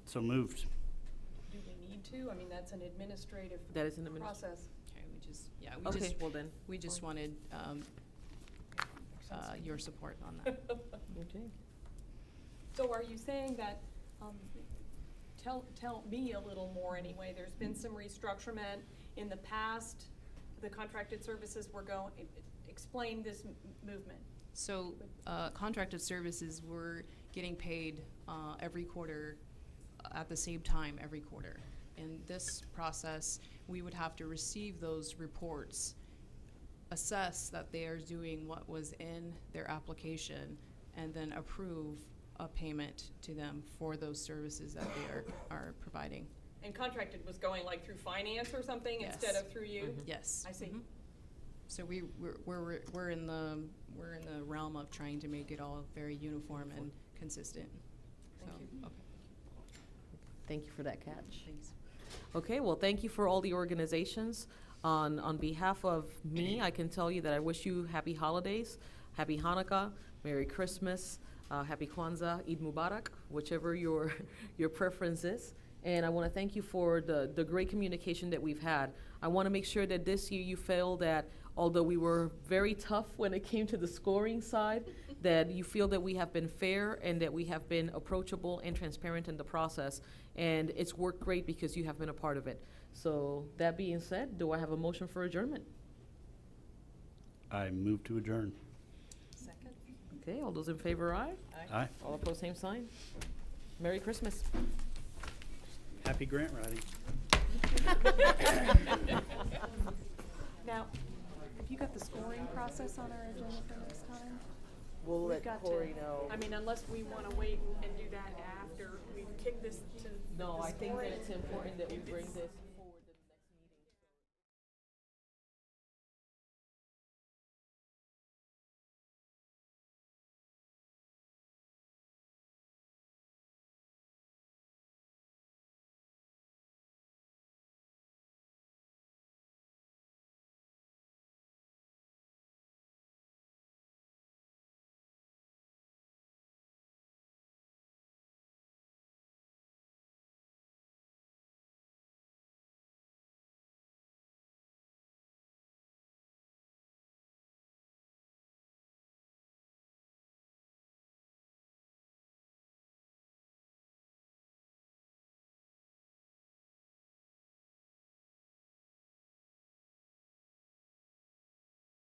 So moved. Do we need to? I mean, that's an administrative That is an administrative. process. Okay, Okay, well then. we just wanted Makes sense. your support on that. Okay. So are you saying that, tell me a little more anyway, there's been some restructurement in the past, the contracted services were going, explain this movement. So, contracted services, we're getting paid every quarter at the same time every quarter. In this process, we would have to receive those reports, assess that they are doing what was in their application, and then approve a payment to them for those services that they are providing. And contracted was going like through finance or something Yes. instead of through you? Yes. I see. Mhm. So we're in the realm of trying to make it all very uniform and consistent. Thank So, you. okay, Thank you for that catch. thanks. Okay, well, thank you for all the organizations. On behalf of me, I can tell you that I wish you happy holidays, happy Hanukkah, Merry Christmas, happy Kwanzaa, Eid Mubarak, whichever your preference is. And I want to thank you for the great communication that we've had. I want to make sure that this year you feel that although we were very tough when it came to the scoring side, that you feel that we have been fair and that we have been approachable and transparent in the process. And it's worked great because you have been a part of it. So that being said, do I have a motion for adjournment? I move to adjourn. Second? Okay, all those in favor, aye. Aye. All opposed, same sign. Merry Christmas. Happy grant writing. Now, have you got the scoring process on our agenda for next time? we'll We've let got Corey to, know. I mean, unless we wanna wait and do that after we've kicked this to No, I this think that point. it's important that we bring this